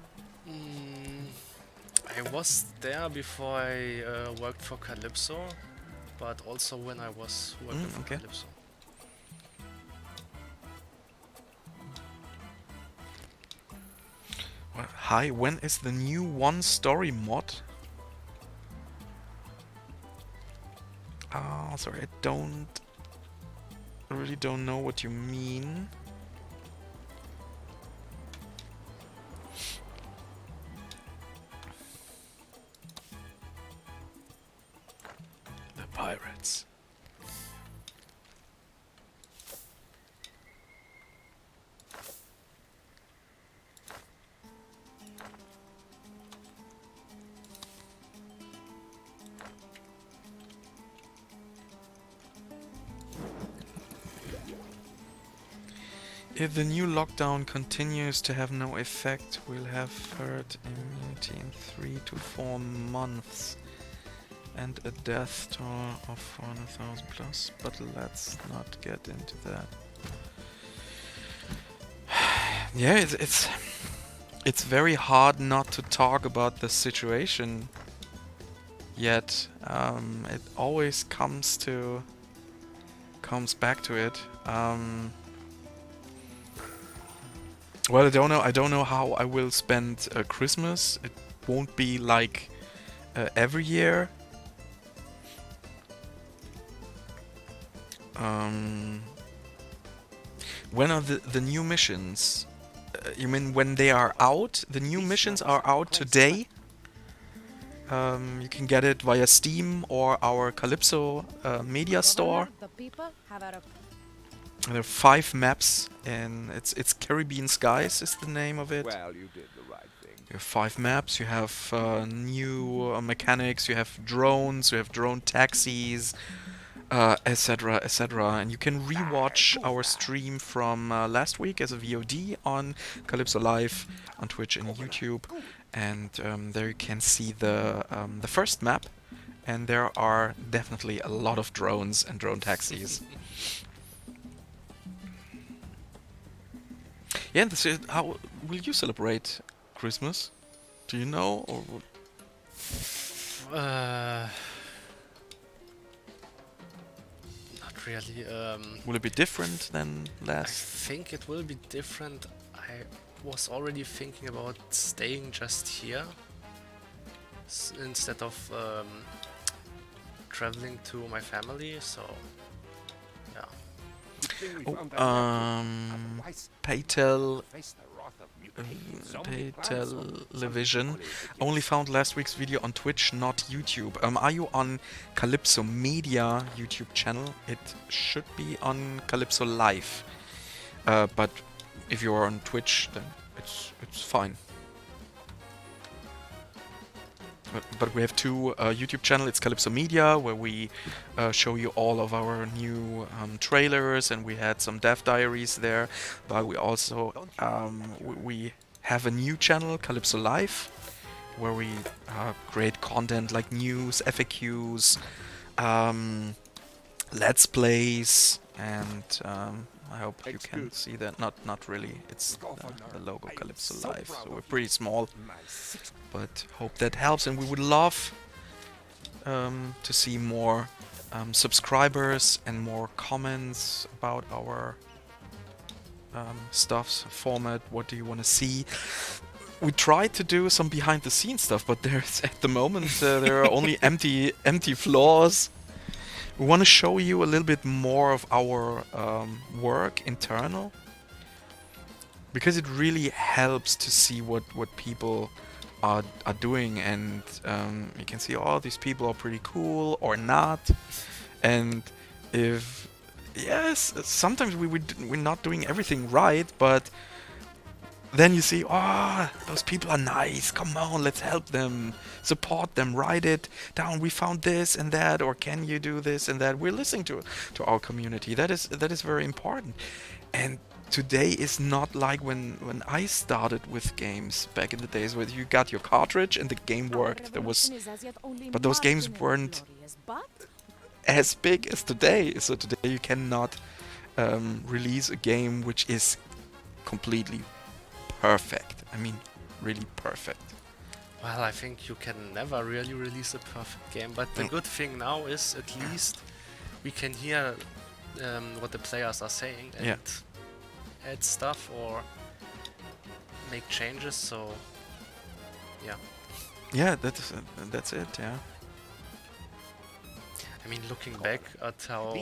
I was there before I worked for Calypso, but also when I was working for okay. Calypso. Well, hi, when is the new one-story mod? Oh, sorry, I really don't know what you mean. The pirates. If the new lockdown continues to have no effect, we'll have herd immunity in 3 to 4 months and a death toll of 400,000 plus, but let's not get into that. Yeah, it's very hard not to talk about the situation, yet it always comes back to it. Well, I don't know how I will spend Christmas. It won't be like every year. When are the new missions? You mean when they are out? The new missions are out today. You can get it via Steam or our Calypso media store. Governor, the people have a There are 5 maps, and it's Caribbean Skies is the name of it. Well, you did the right thing. You have 5 maps. You have new mechanics. You have drones. You have drone taxis, etc., etc. And you can rewatch our stream from last week as a VOD on Calypso Live on Twitch and YouTube. And there you can see the first map. And there are definitely a lot of drones and drone taxis. Yeah, this is, how will you celebrate Christmas? Do you know, or Not really. will it be different than I last? think it will be different. I was already thinking about staying just here instead of traveling to my family. So yeah. Good thing we Oh, found that napkin. Otherwise, Paytel face the wrath of mutating zombie plants or Television something only found last week's video on Twitch, not YouTube. Are you on Calypso Media YouTube channel? It should be on Calypso Live. But if you are on Twitch, then it's fine. But we have 2 YouTube channels. It's Calypso Media, where we show you all of our new trailers, and we had some dev diaries there. But we also we have a new channel, Calypso Live, where we create content like news, FAQs, let's plays, and I hope you can see that. Not really. It's the logo Calypso Live, so we're pretty small, but hope that helps. And we would love to see more subscribers and more comments about our stuffs, format. What do you want to see? We tried to do some behind the scenes stuff, but there's at the moment there are only empty floors. We want to show you a little bit more of our work internal, because it really helps to see what people are doing, and you can see, oh, these people are pretty cool or not. And if yes, sometimes we're not doing everything right, but then you see, oh, those people are nice, come on, let's help them, support them, write it down, we found this and that, or can you do this and that. We're listening to our community. That is very important. And today is not like when I started with games back in the days, where you got your cartridge and the game worked. But those games weren't as big as today. So today you cannot release a game which is completely perfect. I mean, really perfect. Well, I think you can never really release a perfect game, but the good thing now is at least we can hear what the players are saying and add stuff or make changes. So yeah. Yeah, that's it. Yeah. I mean, looking back at how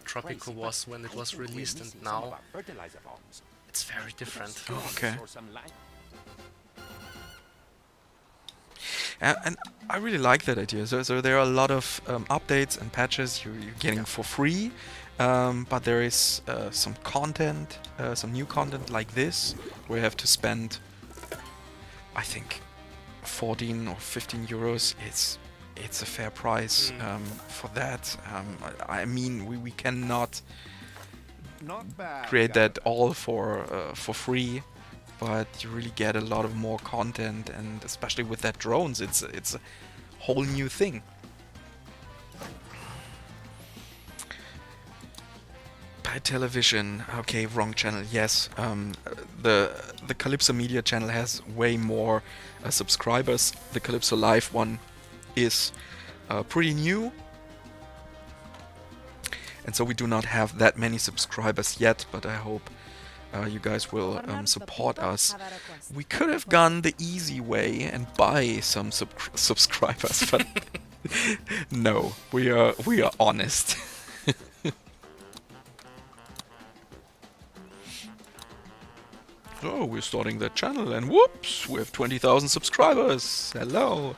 Tropico was when it was released, and now it's very different. Okay. And I really like that idea. So there are a lot of updates and patches you're getting for free, but there is some content, some new content like this, where you have to spend, I think, 14 or 15 euros. It's a fair price for that. I mean, we cannot create that all for free, but you really get a lot of more content, and especially with that drones, it's a whole new thing. By television, okay, wrong channel. Yes, the Calypso Media channel has way more subscribers. The Calypso Live one is pretty new, and so we do not have that many subscribers yet, but I hope you guys will support us. We could have gone the easy way and buy some subscribers, but no, we are honest. So we're starting that channel, and whoops, we have 20,000 subscribers. Hello.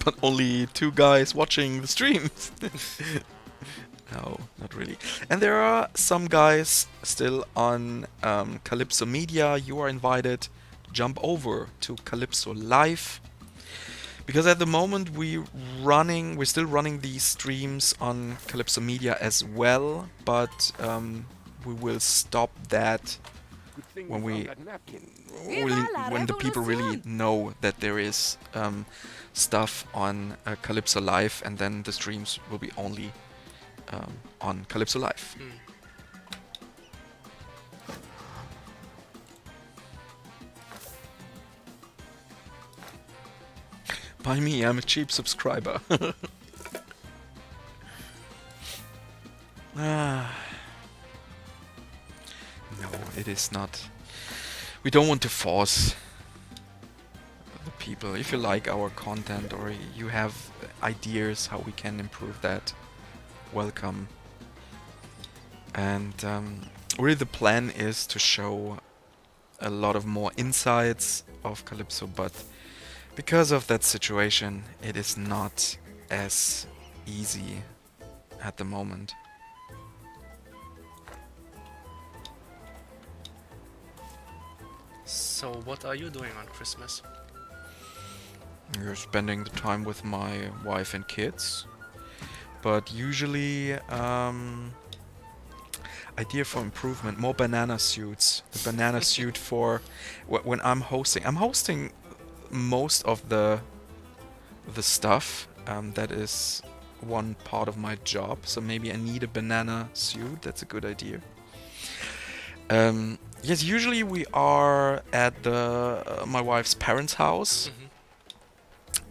But only 2 guys watching the streams. No, not really. And there are some guys still on Calypso Media. You are invited to jump over to Calypso Live, because at the moment we're still running these streams on Calypso Media as well, but we will stop that when the people really know that there is stuff on Calypso Live, and then the streams will be only on Calypso Live. By me, I'm a cheap subscriber. No, it is not. We don't want to force the people. If you like our content or you have ideas how we can improve that, welcome. And really the plan is to show a lot of more insights of Calypso, but because of that situation, it is not as easy at the moment. So what are you doing on Christmas? You're spending the time with my wife and kids, but usually idea for improvement, more banana suits. The banana suit for when I'm hosting most of the stuff. That is one part of my job. So maybe I need a banana suit. That's a good idea. Yes, usually we are at my wife's parents' house.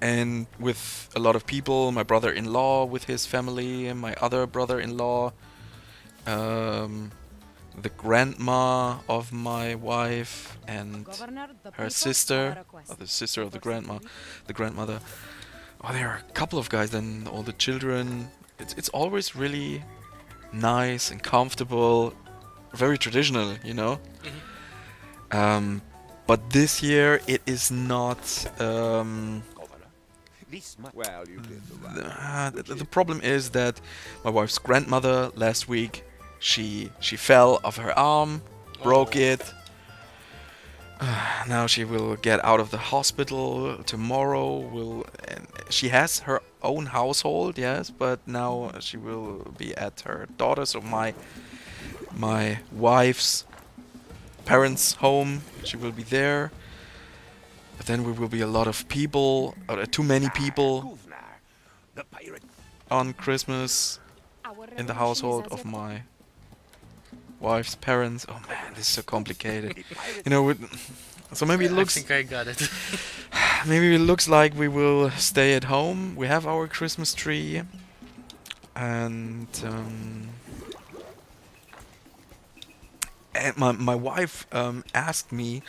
And with a lot of people, my brother-in-law with his family, and my other brother-in-law, the grandma of my wife, and her sister, or the sister of the grandmother. Oh, there are a couple of guys, then all the children. It's always really nice and comfortable, very traditional, you know. But this year it is not. Well, you did the right. The problem is that my wife's grandmother last week she fell off her arm, broke it. Now she will get out of the hospital tomorrow. And she has her own household, yes, but now she will be at her daughter's or my wife's parents' home. She will be there. But then we will be a lot of people, too many people on Christmas in the household of my wife's parents. Oh man, this is so complicated. You know, so maybe it looks. I think I got it. Maybe it looks like we will stay at home. We have our Christmas tree, and my wife asked me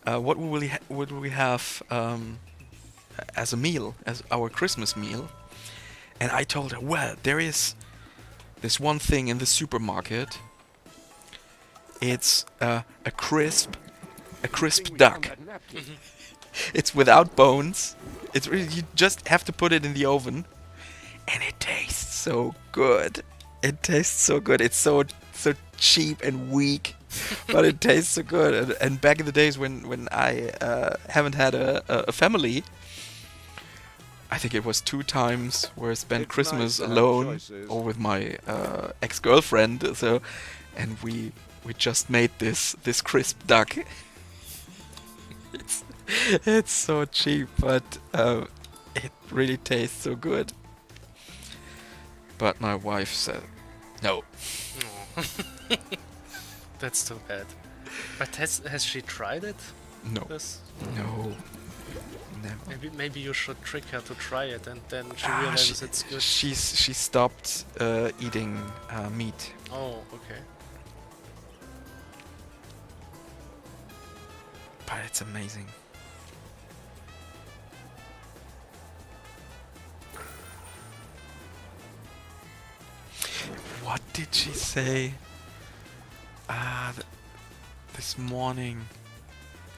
what would we have as a meal, as our Christmas meal, and I told her, well, there is this one thing in the supermarket. It's a crisp duck. It's without bones. It's really, you just have to put it in the oven, and it tastes so good. It tastes so good. It's so cheap and weak, but it tastes so good. And back in the days when I haven't had a family, I think it was 2 times where I spent Christmas alone or with my ex-girlfriend. So, and we just made this crisp duck. It's so cheap, but it really tastes so good. But my wife said no. That's too bad. But has she tried it? No. No. Never. Maybe you should trick her to try it, and then she realizes it's good. She stopped eating meat. Oh, okay. But it's amazing. What did she say? This morning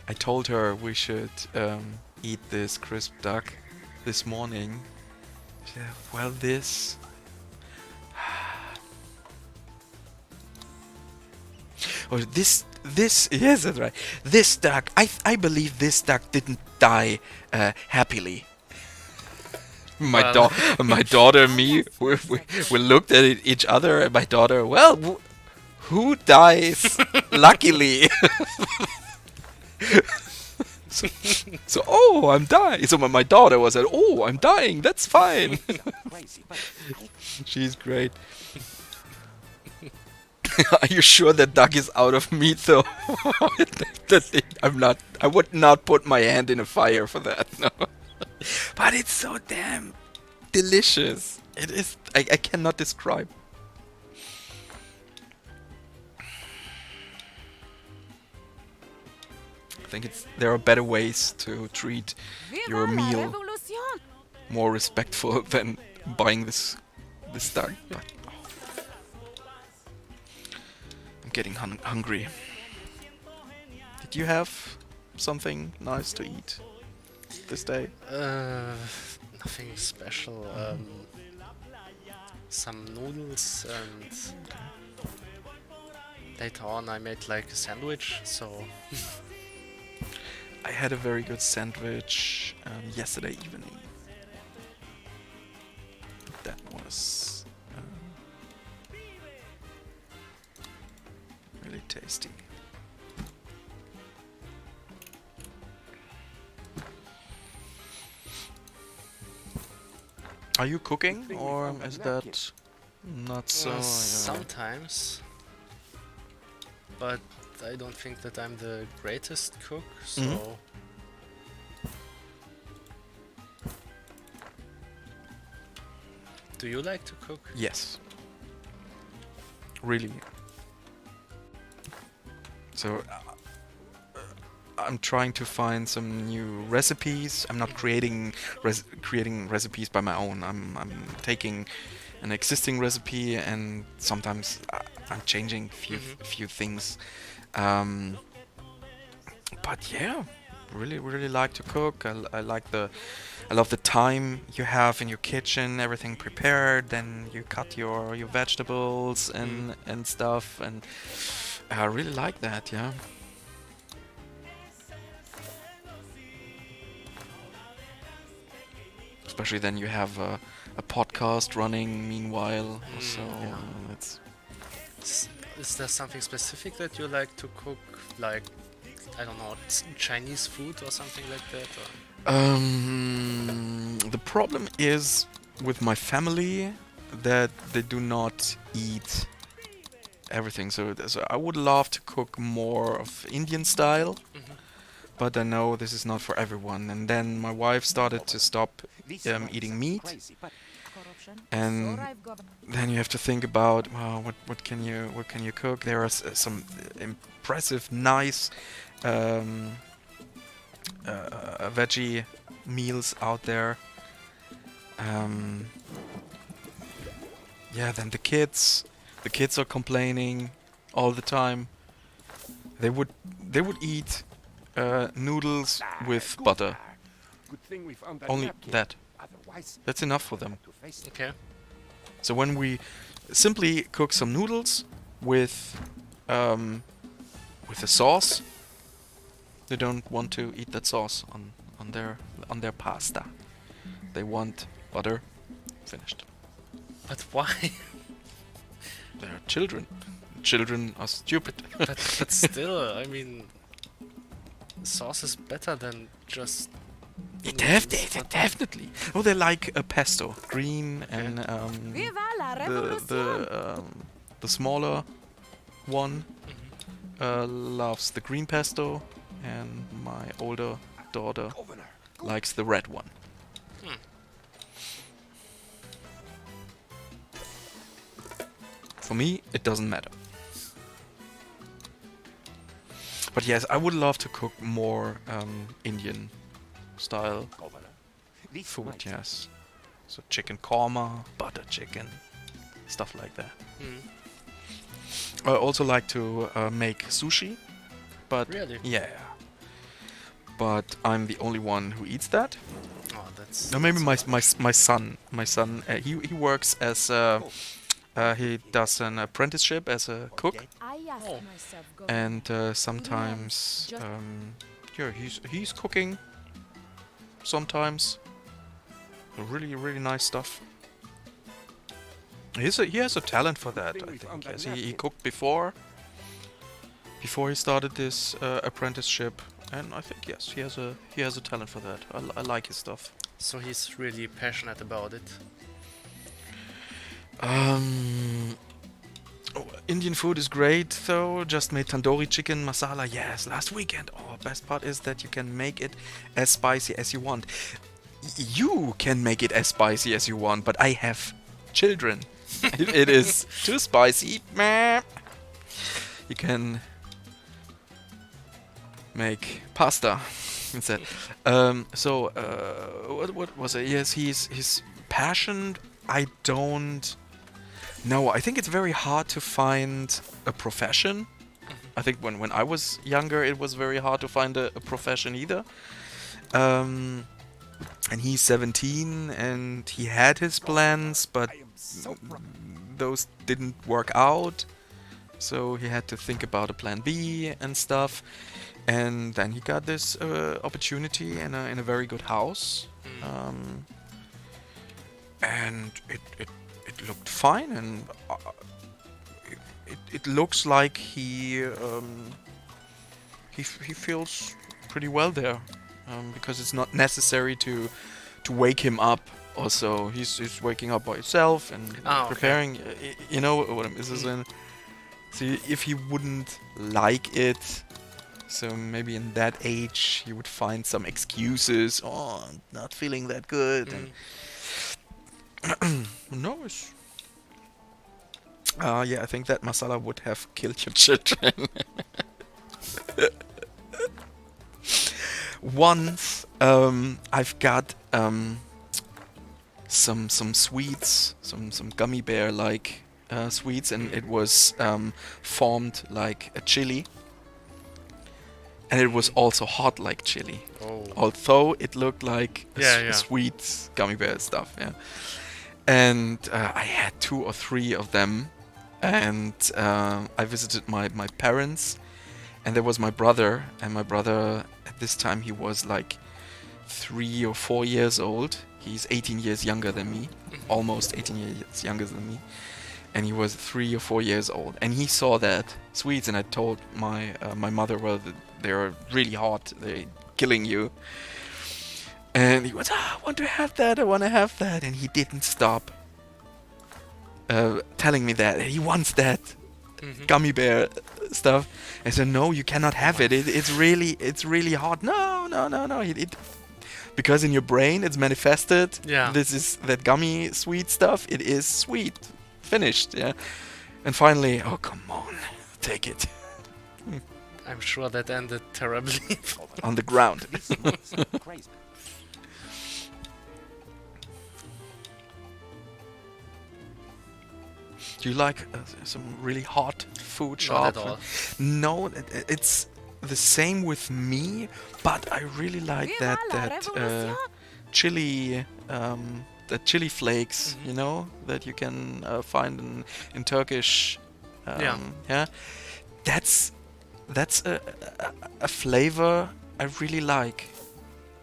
I told her we should eat this crisp duck this morning. She said, well, this... Oh, this, yes, that's right. This duck, I believe this duck didn't die happily. My daughter and me, we looked at each other, and my daughter, well, who dies luckily? so, oh, I'm dying. So my daughter was like, oh, I'm dying. That's fine. She's great. Are you sure that duck is out of meat, though? I would not put my hand in a fire for that. No. But it's so damn delicious. It is. I cannot describe. I think there are better ways to treat your meal more respectful than buying this duck. But, I'm getting hungry. Did you have something nice to eat this day? Nothing special. Some noodles, and later on I made like a sandwich, so... I had a very good sandwich yesterday evening. That was really tasty. Are you cooking, or is that not so? Well, sometimes, but I don't think that I'm the greatest cook, so... Mhm. Do you like to cook? Yes. Really. So I'm trying to find some new recipes. I'm not creating recipes by my own. I'm taking an existing recipe, and sometimes I'm changing few things. But yeah, really like to cook. I love the time you have in your kitchen, everything prepared. Then you cut your vegetables and stuff, and I really like that. Yeah. Especially then you have a podcast running meanwhile, so it's... Is there something specific that you like to cook? Like, I don't know, Chinese food or something like that? Or? The problem is with my family that they do not eat everything. So I would love to cook more of Indian style, but I know this is not for everyone. And then my wife started to stop eating meat, and then you have to think about, well, what can you cook? There are some impressive, nice veggie meals out there. Yeah, then the kids are complaining all the time. They would eat noodles with butter. Good thing we found Only napkin. that. Otherwise, That's enough for them. to face it. Okay. So when we simply cook some noodles with a sauce, they don't want to eat that sauce on their pasta. They want butter. Finished. But why? They're children. Children are stupid. but still, I mean, sauce is better than just... Definitely. Oh, they like a pesto, green, and Viva la the smaller one loves the green pesto, and my older daughter Governor, likes the red one. For me, it doesn't matter. But yes, I would love to cook more Indian style Governor. This food, might- yes. So chicken korma, butter chicken, stuff like that. I also like to make sushi, but Really? yeah. But I'm the only one who eats that. Oh, that's... No, maybe my son. He works as he does an apprenticeship as a cook, I asked Oh. myself, go. and sometimes Just- yeah, he's cooking. Sometimes really nice stuff. He has a talent for that, I think. Yes, he cooked before he started this apprenticeship, and I think yes, he has a talent for that. I like his stuff. So he's really passionate about it. Indian food is great, though. Just made tandoori chicken masala. Yes, last weekend. Oh, best part is that you can make it as spicy as you want. You can make it as spicy as you want, but I have children. If it is too spicy, meh. You can make pasta instead. What was it? Yes, his passion. I don't know. I think it's very hard to find a profession. I think when I was younger, it was very hard to find a profession either. And he's 17, and he had his plans, but I am so proud. those didn't work out. So he had to think about a plan B and stuff. And then he got this opportunity in a very good house. And it looked fine, and it looks like he feels pretty well there, because it's not necessary to wake him up Also, he's waking up by himself and Ah, okay. preparing. You know what I'm saying? So if he wouldn't like it, so maybe in that age he would find some excuses. Oh, I'm not feeling that good. And no, it's. Yeah, I think that masala would have killed your children. Once, I've got some sweets, some gummy bear like sweets, and it was formed like a chili, and it was also hot like chili. Oh. Although it looked like Yeah. sweet gummy bear stuff, yeah. And I had 2 or 3 of them, and I visited my parents, and there was my brother, and my brother at this time he was like 3 or 4 years old. He's 18 years younger than me, almost 18 years younger than me, and he was 3 or 4 years old, and he saw that sweets, and I told my mother, well, they're really hot, they're killing you. And he was, I want to have that, I want to have that. And he didn't stop telling me that. He wants that gummy bear stuff. I said, no, you cannot have it. It's really hot. No. Because in your brain it's manifested. Yeah. This is that gummy sweet stuff. It is sweet. Finished, yeah. And finally, oh, come on. Take it. I'm sure that ended terribly. On the ground. Crazy. Do you like some really hot food? Not Sharp? at all. No, it's the same with me, but I really like Viva la that revolución! chili, the chili flakes, you know, that you can find in Turkish. Yeah. That's a flavor I really like.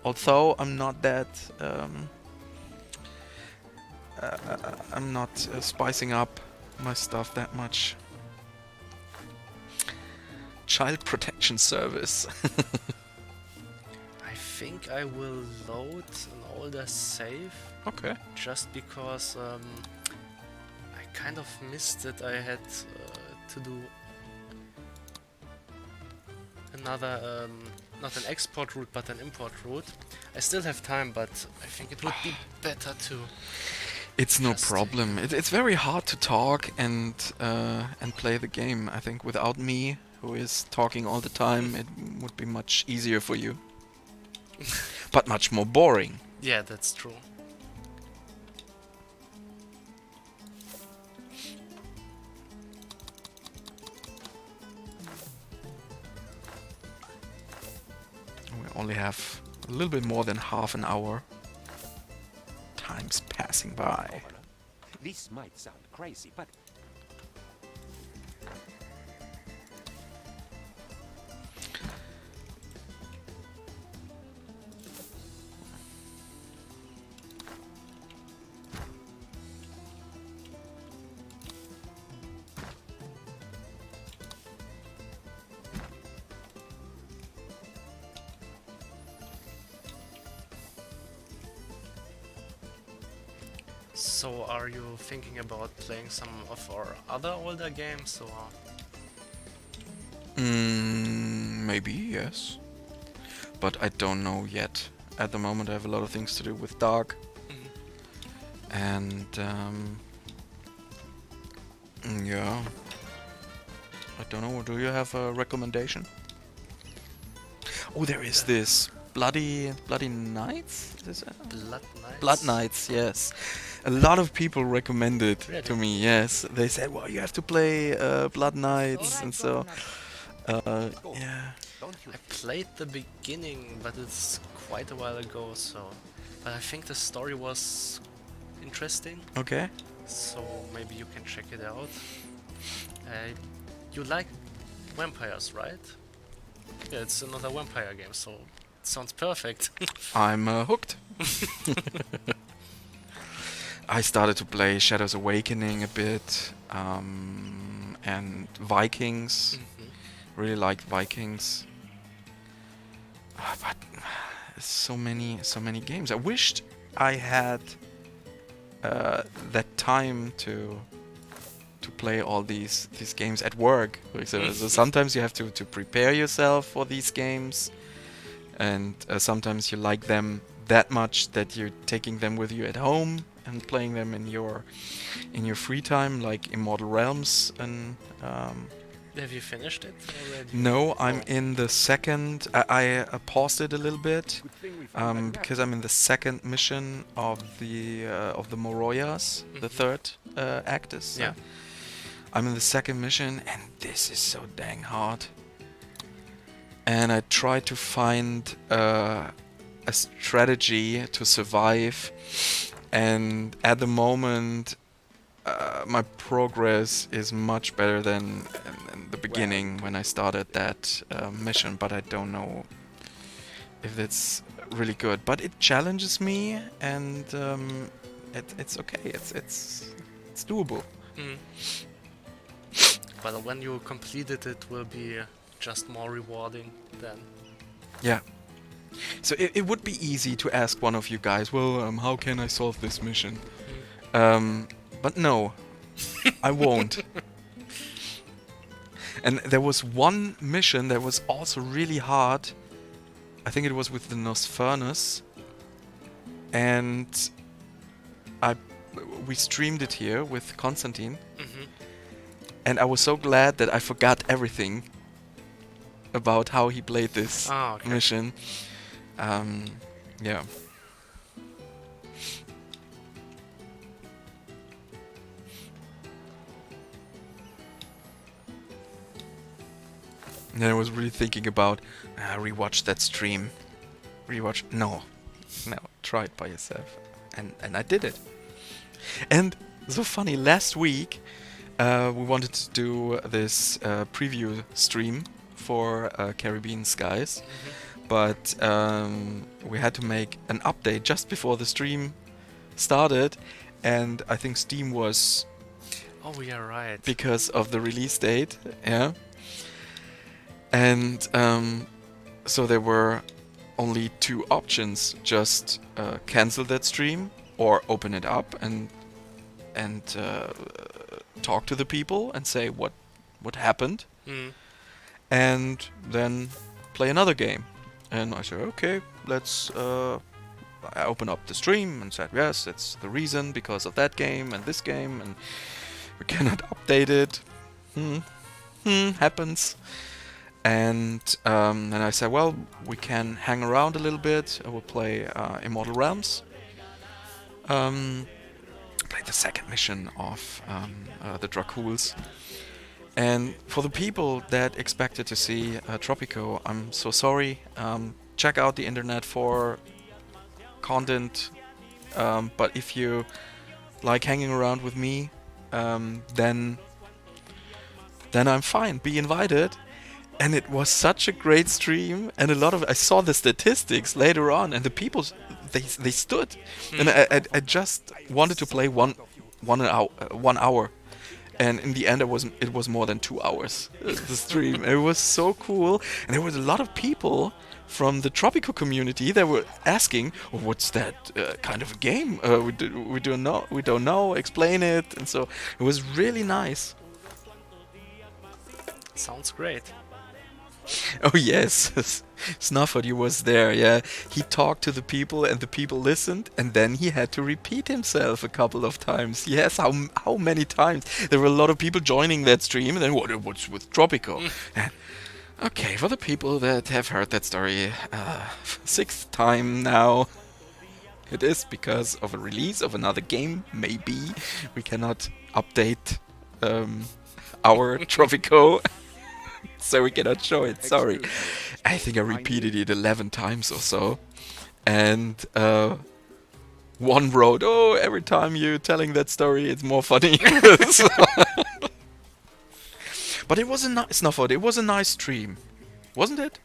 Although I'm not that. I'm not spicing up my stuff that much. Child Protection Service. I think I will load an older save Okay. just because I kind of missed it. I had to do another, not an export route but an import route. I still have time, but I think it would be better to. It's no Just- problem. It's very hard to talk and play the game. I think without me, who is talking all the time, it would be much easier for you. But much more boring. Yeah, that's true. We only have a little bit more than half an hour. Time's passing by. This might sound crazy, but So, are you thinking about playing some of our other older games, or? Maybe, yes. But I don't know yet. At the moment I have a lot of things to do with Dark. And yeah. I don't know, do you have a recommendation? Oh, there is this Bloody Knights? Is this Blood Knights? Blood Knights, yes. A lot of people recommended Really? to me, yes. They said, well, you have to play Blood Knights, and so, yeah. don't you I played the beginning, but it's quite a while ago, so. But I think the story was interesting, Okay. so maybe you can check it out. You like vampires, right? Yeah, it's another vampire game, so it sounds perfect. I'm hooked. I started to play Shadows Awakening a bit, and Vikings. Really liked Vikings. But so many games. I wished I had that time to play all these games at work. So sometimes you have to prepare yourself for these games, and sometimes you like them that much that you're taking them with you at home and playing them in your free time, like Immortal Realms. And Have you finished it already? no, I'm in the second. I paused it a little bit because I'm in the second mission of the Moroyas. The third act is. Yeah. I'm in the second mission, and this is so dang hard. And I try to find a strategy to survive, and at the moment, my progress is much better than in the beginning when I started that mission. But I don't know if it's really good. But it challenges me, and it's okay. It's doable. Mm. But when you complete it, it will be just more rewarding then. Yeah. So it would be easy to ask one of you guys, well, how can I solve this mission? But no, I won't. And there was one mission that was also really hard. I think it was with the Nosfernus. And we streamed it here with Konstantin. Mm-hmm. And I was so glad that I forgot everything about how he played this mission. Yeah. And then I was really thinking about rewatch that stream. No, try it by yourself. And I did it. And so funny, last week we wanted to do this preview stream for Caribbean Skies, but we had to make an update just before the stream started, and I think Steam was... Oh, yeah, right. Because of the release date, yeah. And so there were only two options: just cancel that stream or open it up and talk to the people and say what happened, and then play another game. And I said, okay, let's. I opened up the stream and said, yes, that's the reason, because of that game and this game, and we cannot update it. Happens. And then I said, well, we can hang around a little bit. I will play Immortal Realms. Play the second mission of the Dracules. And for the people that expected to see Tropico, I'm so sorry. Check out the internet for content. But if you like hanging around with me, then I'm fine. Be invited. And it was such a great stream, and I saw the statistics later on, and the people, they stood, and I just wanted to play one hour, and in the end it was more than 2 hours, the stream. It was so cool, and there was a lot of people from the Tropico community that were asking, oh, what's that kind of a game? We don't know, explain it. And so it was really nice. Sounds great. Oh yes, Snufford, you was there, yeah. He talked to the people and the people listened, and then he had to repeat himself a couple of times. Yes, how many times? There were a lot of people joining that stream, and then what's with Tropico? And, okay, for the people that have heard that story 6th time now, it is because of a release of another game, maybe. We cannot update our Tropico. So we cannot show it, sorry. I think I repeated it 11 times or so. And one wrote, oh, every time you're telling that story, it's more funny. But it was a nice, Snufford, it was a nice stream. Wasn't it?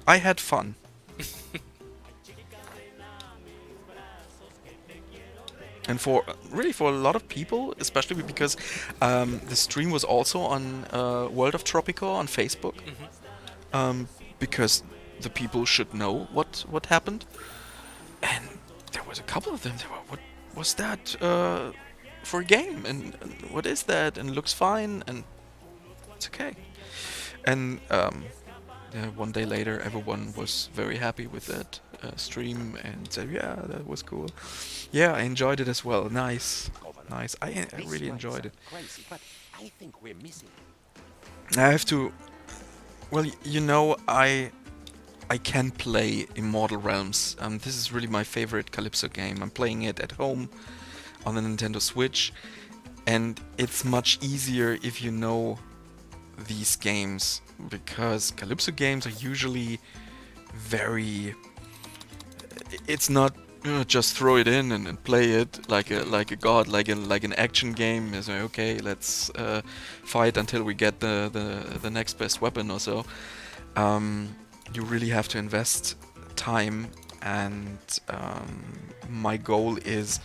I had fun. And for a lot of people, especially because the stream was also on World of Tropico on Facebook, because the people should know what happened. And there was a couple of them that were, was that for a game? And what is that? And looks fine, and it's okay. And yeah, one day later, everyone was very happy with that stream and said, "Yeah, that was cool." Yeah, I enjoyed it as well. Nice, nice. I really enjoyed it. Crazy, but I think we're missing. I have to. Well, you know, I can play Immortal Realms. This is really my favorite Calypso game. I'm playing it at home on the Nintendo Switch, and it's much easier if you know these games, because Calypso games are usually very. It's not just throw it in and play it like a god, like an action game. Is okay, let's fight until we get the next best weapon or so. You really have to invest time, and my goal is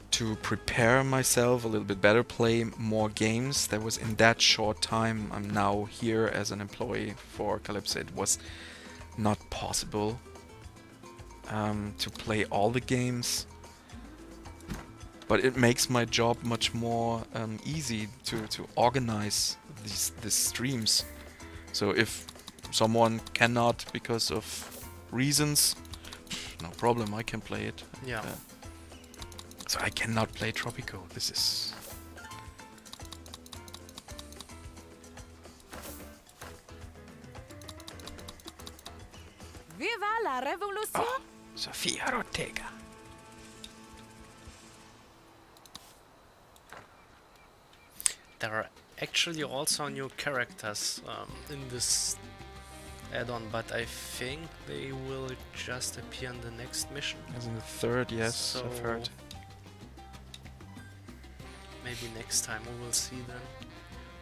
to prepare myself a little bit better, play more games. That was in that short time I'm now here as an employee for Calypso. It was not possible to play all the games, but it makes my job much more easy to organize these streams. So if someone cannot because of reasons, no problem, I can play it. Yeah. So I cannot play Tropico. This is... Viva la revolution! Oh, Sofia Ortega. There are actually also new characters in this add-on, but I think they will just appear in the next mission. As in the third, yes, I've heard. Maybe next time we will see them.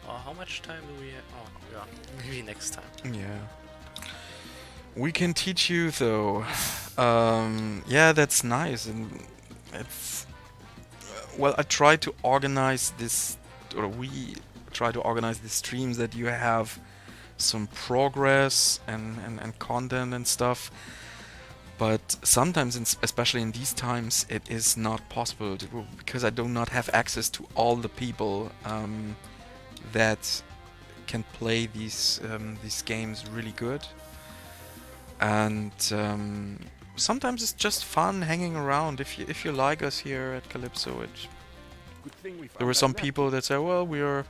Or how much time do we have? Oh, yeah, maybe next time. Yeah. We can teach you though. Yeah, that's nice, and it's well, I try to organize this, or we try to organize the streams that you have some progress and content and stuff. But sometimes, especially in these times, it is not possible because I do not have access to all the people that can play these games really good. And sometimes it's just fun hanging around. If you like us here at Calypso, there were some people that say, "Well, we are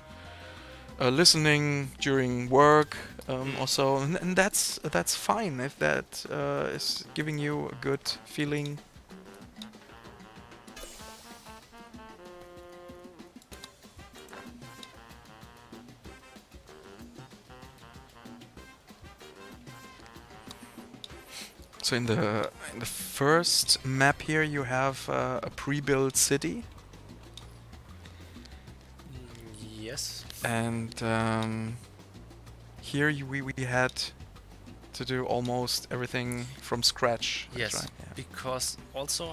listening during work or so," and that's fine if that is giving you a good feeling. So in the first map here, you have a pre-built city. Yes. And here we had to do almost everything from scratch. Yes, right? Yeah. because also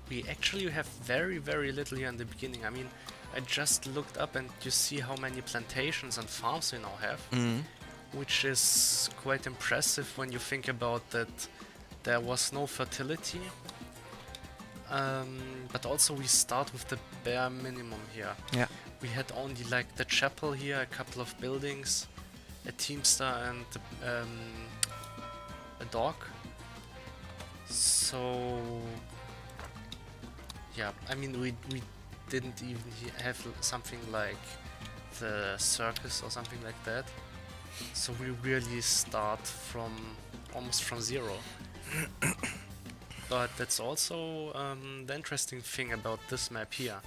we actually have very little here in the beginning. I mean, I just looked up and you see how many plantations and farms we now have, which is quite impressive when you think about that there was no fertility. But also we start with the bare minimum here. Yeah. We had only like the chapel here, a couple of buildings, a Teamster and a dog. So yeah, I mean we didn't even have something like the circus or something like that. So we really start from almost from zero. But that's also the interesting thing about this map here,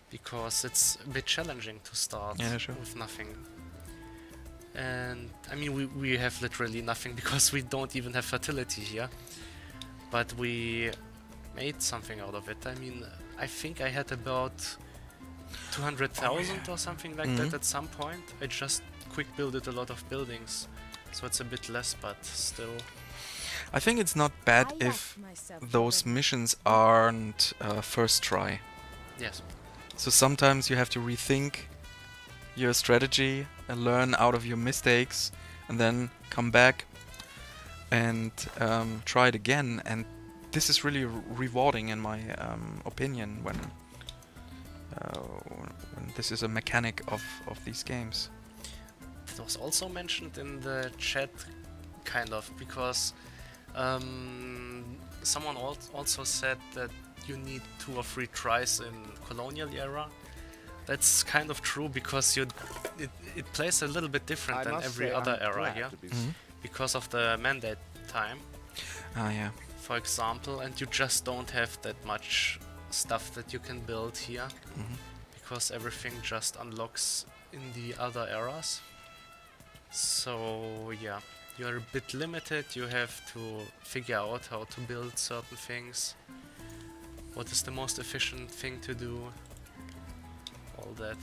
because it's a bit challenging to start with nothing. And I mean we have literally nothing because we don't even have fertility here, but we made something out of it. I mean, I think I had about 200,000 or something like that at some point. I just quick builded a lot of buildings, so it's a bit less, but still. I think it's not bad if those missions aren't first try. Yes. So sometimes you have to rethink your strategy and learn out of your mistakes, and then come back and try it again. And this is really rewarding in my opinion when this is a mechanic of these games. It was also mentioned in the chat, kind of, because someone also said that you need 2 or 3 tries in colonial era. That's kind of true, because it plays a little bit different than every other era here, because of the mandate time. Ah, yeah. For example, and you just don't have that much stuff that you can build here, because everything just unlocks in the other eras. So yeah, you're a bit limited. You have to figure out how to build certain things, what is the most efficient thing to do, all that.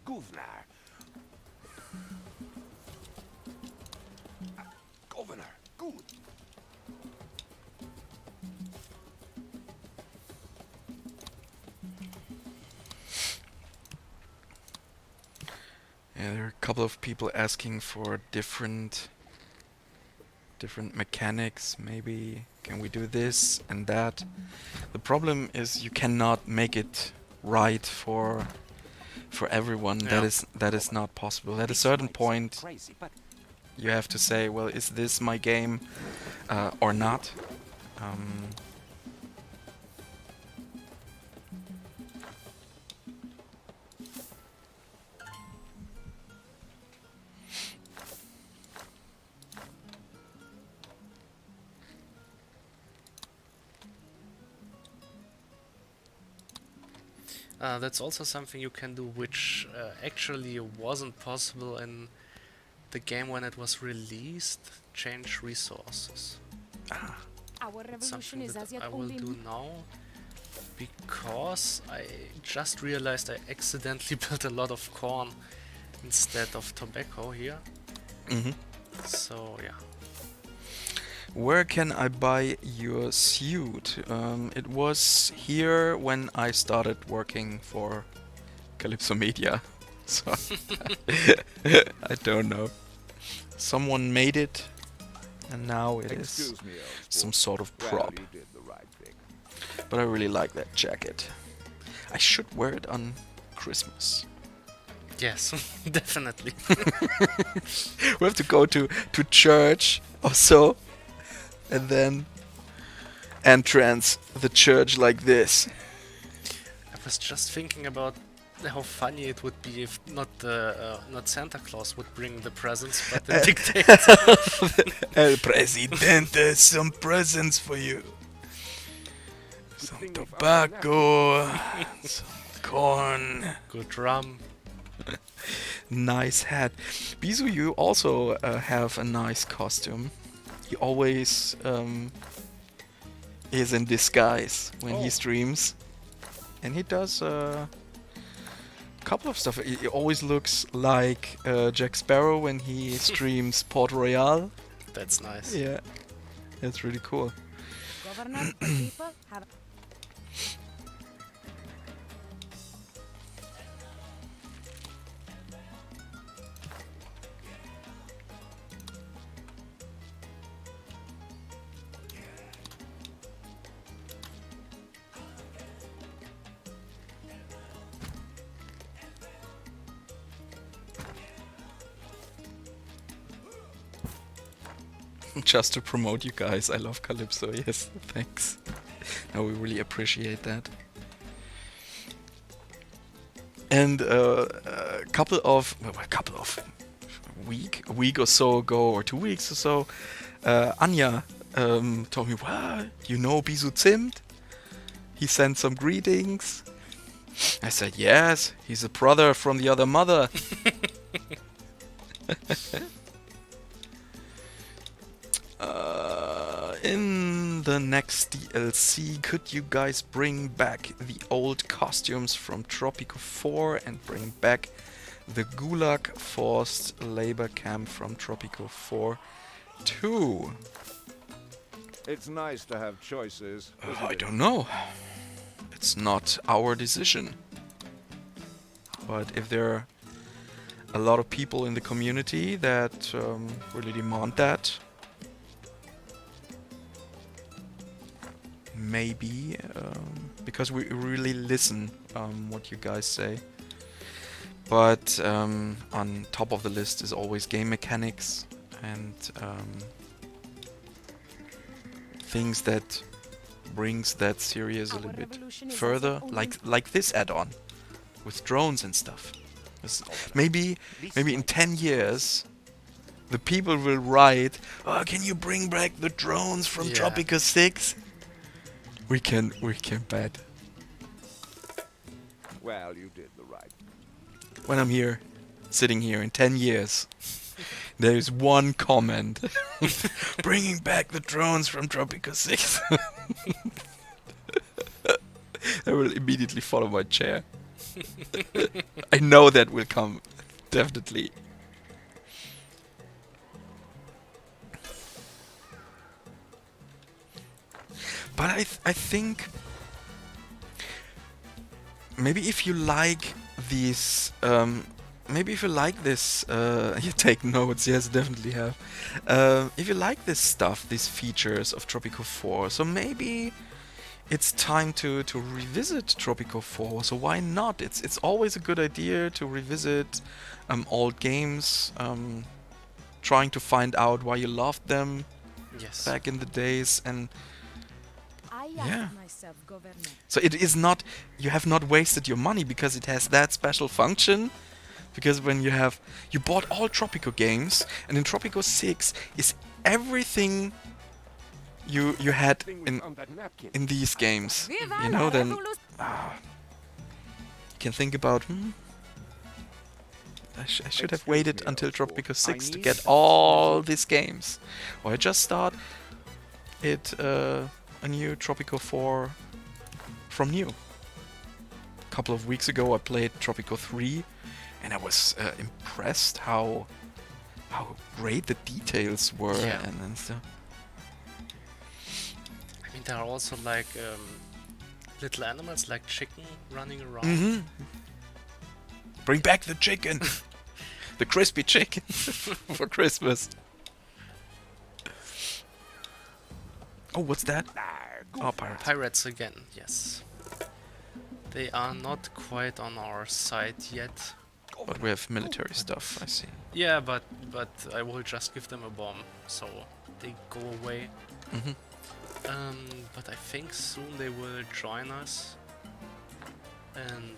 Governor. Governor, good. Yeah, there are a couple of people asking for different mechanics. Maybe can we do this and that? The problem is you cannot make it right for everyone. Yeah. That is not possible. At a certain point, Crazy, but you have to say, well, is this my game or not? That's also something you can do, which actually wasn't possible in the game when it was released. Change resources. Our revolution Something is that as yet I will only do now, because I just realized I accidentally built a lot of corn instead of tobacco here. So yeah. Where can I buy your suit? It was here when I started working for Calypso Media. So I don't know. Someone made it, and now it is Excuse me, old some sport. sort of Well, prop. you did the right thing. But I really like that jacket. I should wear it on Christmas. Yes, definitely. We have to go to church or so, and then entrance the church like this. I was just thinking about how funny it would be if not Santa Claus would bring the presents, but the dictator. El Presidente, some presents for you. Some thing we found tobacco, some corn. Good rum. Nice hat. Bizu, you also have a nice costume. He always is in disguise when he streams. And he does a couple of stuff. He always looks like Jack Sparrow when he streams Port Royale. That's nice. Yeah, that's really cool. Governor, the people have Just to promote you guys, I love Calypso. Yes, thanks. No, we really appreciate that. And a couple of a week or so ago, or 2 weeks or so, Anya told me, "What? You know Bizu Zimt? He sent some greetings." I said, "Yes, he's a brother from the other mother." In on the next DLC, could you guys bring back the old costumes from Tropico 4 and bring back the Gulag forced labor camp from Tropico 4 2? It's nice to have choices. isn't I it? don't know. It's not our decision. But if there are a lot of people in the community that really demand that, maybe, because we really listen what you guys say. But on top of the list is always game mechanics and things that brings that series a little bit further, like this add-on with drones and stuff. Maybe in 10 years the people will write, "Oh, can you bring back the drones from Yeah. Tropico 6?" We can bet. Well, you did the right. When I'm here, sitting here in 10 years, there is one comment. Bringing back the drones from Tropico 6. I will immediately follow my chair. I know that will come, definitely. But I think maybe if you like these, maybe if you like this, you take notes. Yes, definitely have. If you like this stuff, these features of Tropico 4, so maybe it's time to revisit Tropico 4. So why not? It's always a good idea to revisit old games, trying to find out why you loved them Yes. back in the days, and I Yeah. ask myself, Governor. so it is not, you have not wasted your money because it has that special function. Because when you bought all Tropico games, and in Tropico 6 is everything you had Thing we found that napkin. in these games. Viva You know, la then revolution! you can think about, I should have Excuse waited me, until old fool. Tropico I 6 to need get that all these games. Or I just start it a new Tropico 4 from new. A couple of weeks ago I played Tropico 3 and I was impressed how great the details were Yeah. and stuff. I mean, there are also like little animals like chicken running around. Mm-hmm. Bring back the chicken! The crispy chicken for Christmas. Oh, what's that? Oh, pirates. Pirates again, yes. They are not quite on our side yet. But we have military stuff, I see. Yeah, but I will just give them a bomb, so they go away. Mm-hmm. But I think soon they will join us, and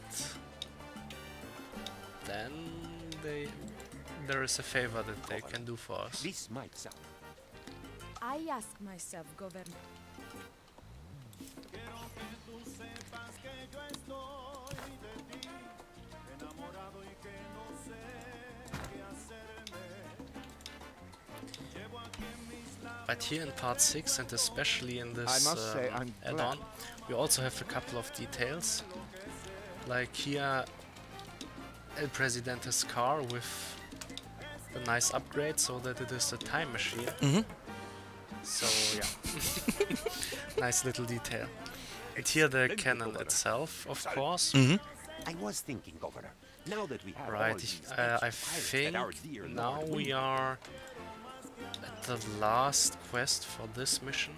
then there is a favor that they can do for us. This might sound. I ask myself, Governor. But here in part 6, and especially in this I must say I'm glad. add-on, we also have a couple of details. Like here, El Presidente's car with a nice upgrade so that it is a time machine. Mm-hmm. So yeah, nice little detail. And here the cannon itself, of course. Mm-hmm. I was thinking, Governor. Now that we have all Right, these I pirates think that our dear now Lord we will- are at the last quest for this mission.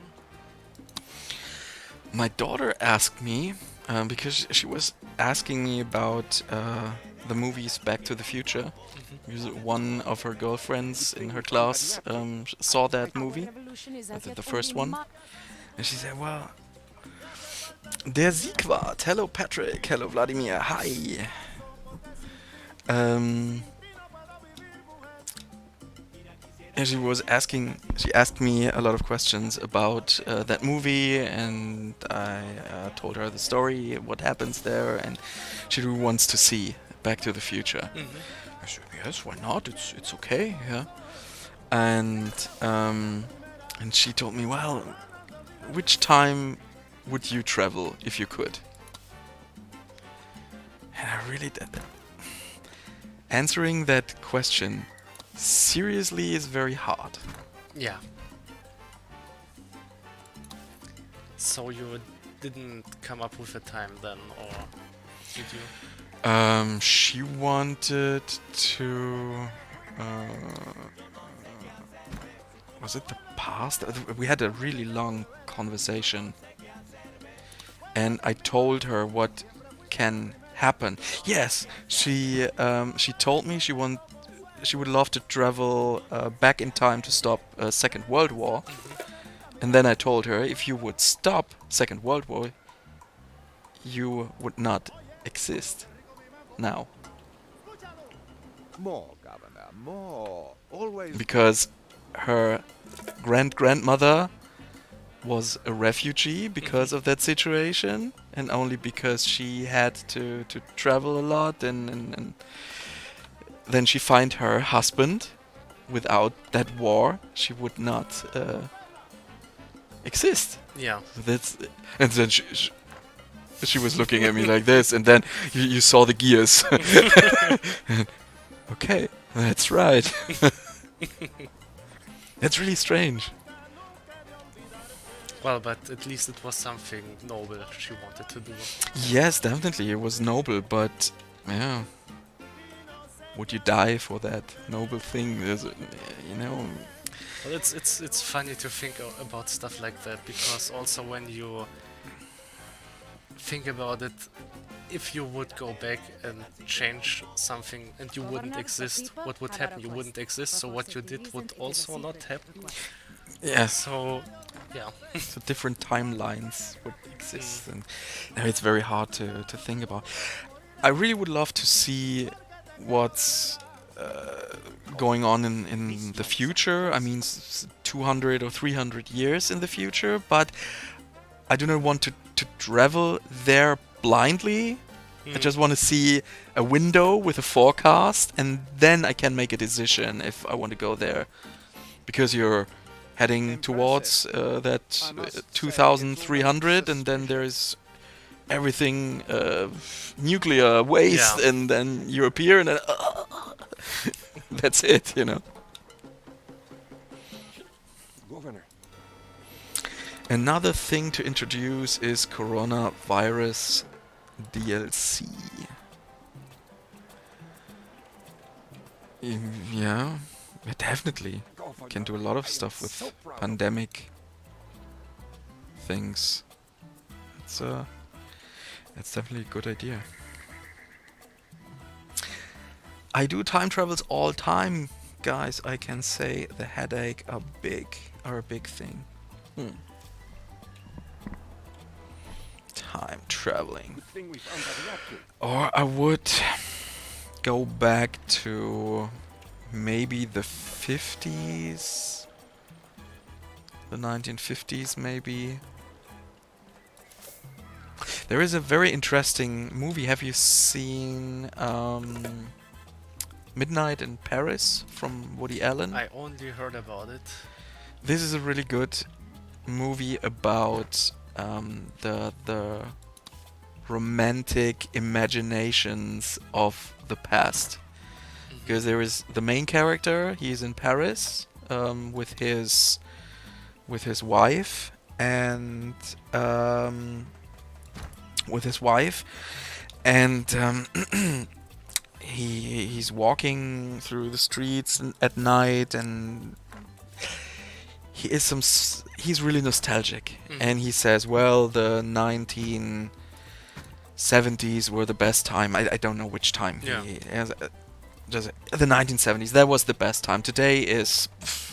My daughter asked me, because she was asking me about the movies Back to the Future. Because one of her girlfriends in her class saw that movie, the first one. And she said, well, der Siegwart. Hello Patrick, hello Vladimir, hi. And she asked me a lot of questions about that movie, and I told her the story, what happens there, and she really wants to see Back to the Future. I said, yes, why not? It's okay, yeah. And she told me, well, which time would you travel if you could? And I really did that. Answering that question seriously is very hard. Yeah. So you didn't come up with a time then, or did you? She wanted to. Was it the past? We had a really long conversation, and I told her what can happen. Yes, she told me she would love to travel back in time to stop Second World War. And then I told her, if you would stop Second World War, you would not exist now. More, Governor, more. Always. Because her grandmother was a refugee because of that situation, and only because she had to travel a lot, and then she find her husband. Without that war, she would not exist. Yeah. That's, and then she was looking at me like this, and then you saw the gears. Okay, that's right. That's really strange. Well, but at least it was something noble she wanted to do. Yes, definitely, it was noble, but yeah, would you die for that noble thing? You know. Well, it's funny to think about stuff like that, because also when you think about it, if you would go back and change something and you wouldn't exist, what would happen? You wouldn't exist, so what you did would also not happen. Yes. So, yeah. So different timelines would exist, and no, it's very hard to think about. I really would love to see what's going on in the future. I mean, 200 or 300 years in the future, but I do not want to travel there blindly. I just want to see a window with a forecast, and then I can make a decision if I want to go there. Because you're heading towards that 2300, and then there's everything nuclear waste, Yeah. and then you appear, and then that's it, you know. Governor, Another thing to introduce is coronavirus DLC. Yeah, definitely. Governor, Can do a lot of I am stuff with so proud of pandemic things. It's definitely a good idea. I do time travels all time, guys. I can say the headache are a big thing. Time traveling. Good thing we found that reactor. Or I would go back to maybe the 50s, the 1950s maybe. There is a very interesting movie. Have you seen Midnight in Paris from Woody Allen? I only heard about it. This is a really good movie about the romantic imaginations of the past. Because there is the main character. He's in Paris with his wife and he's walking through the streets at night, and he's really nostalgic, and he says, well, the 1970s were the best time. I don't know which time. Yeah. Just the 1970s, that was the best time. Today is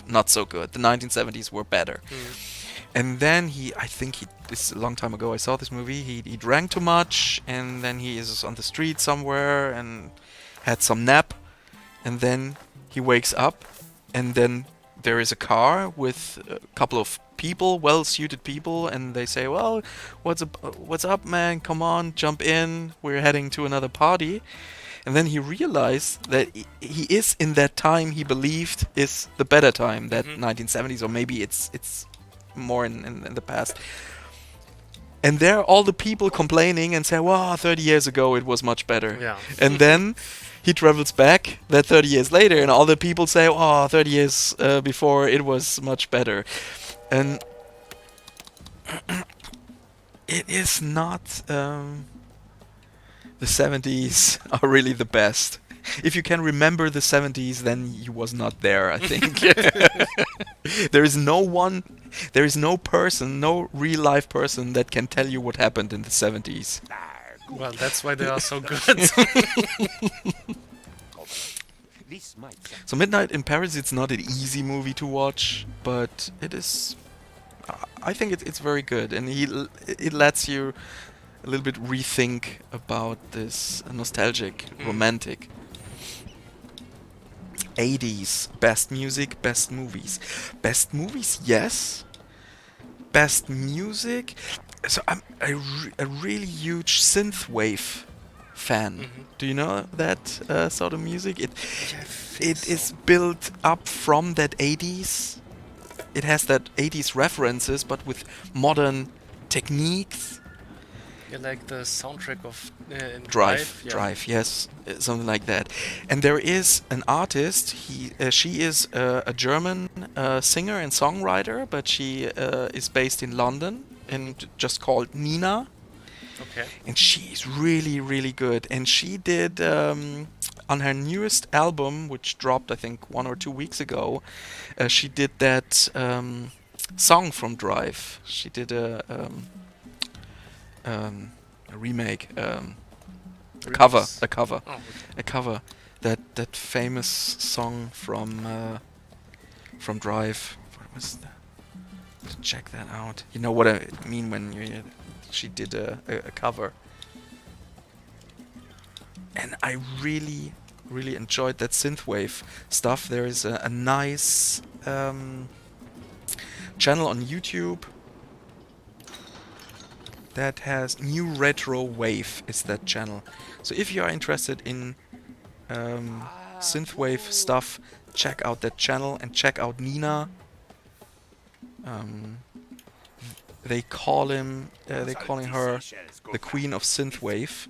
not so good. The 1970s were better. And then this is a long time ago, I saw this movie, he drank too much, and then he is on the street somewhere and had some nap, and then he wakes up, and then there is a car with a couple of people, well-suited people, and they say, well, what's up, man, come on, jump in, we're heading to another party. And then he realized that he is in that time he believed is the better time, that 1970s, or maybe it's more in the past. And there are all the people complaining and say, "Wow, 30 years ago it was much better." Yeah. And then he travels back that 30 years later, and all the people say, "Oh, 30 years before it was much better." And it is not. The 70s are really the best. If you can remember the 70s, then you was not there, I think. There is no person, no real life person that can tell you what happened in the 70s. Well, that's why they are so good. This might sound So Midnight in Paris, it's not an easy movie to watch, but it is. I think it's very good, and it lets you a little bit rethink about this nostalgic, romantic 80s best music, best movies. Best movies, yes. Best music. So I'm a really huge synthwave fan. Do you know that sort of music? It is built up from that 80s. It has that 80s references, but with modern techniques. Yeah, like the soundtrack of in Drive, yeah. Drive, yes, something like that. And there is an artist. She is a German singer and songwriter, but she is based in London and just called Nina. Okay. And she's really, really good. And she did on her newest album, which dropped I think 1 or 2 weeks ago. She did that song from Drive. She did a remake, a cover, Remix. Oh, okay. a cover. That famous song from Drive. What was that? Check that out. You know what I mean when she did a cover. And I really, really enjoyed that synthwave stuff. There is a nice channel on YouTube that has New Retro Wave is that channel. So if you are interested in synthwave stuff, check out that channel and check out Nina. They're calling her the Queen of Synthwave,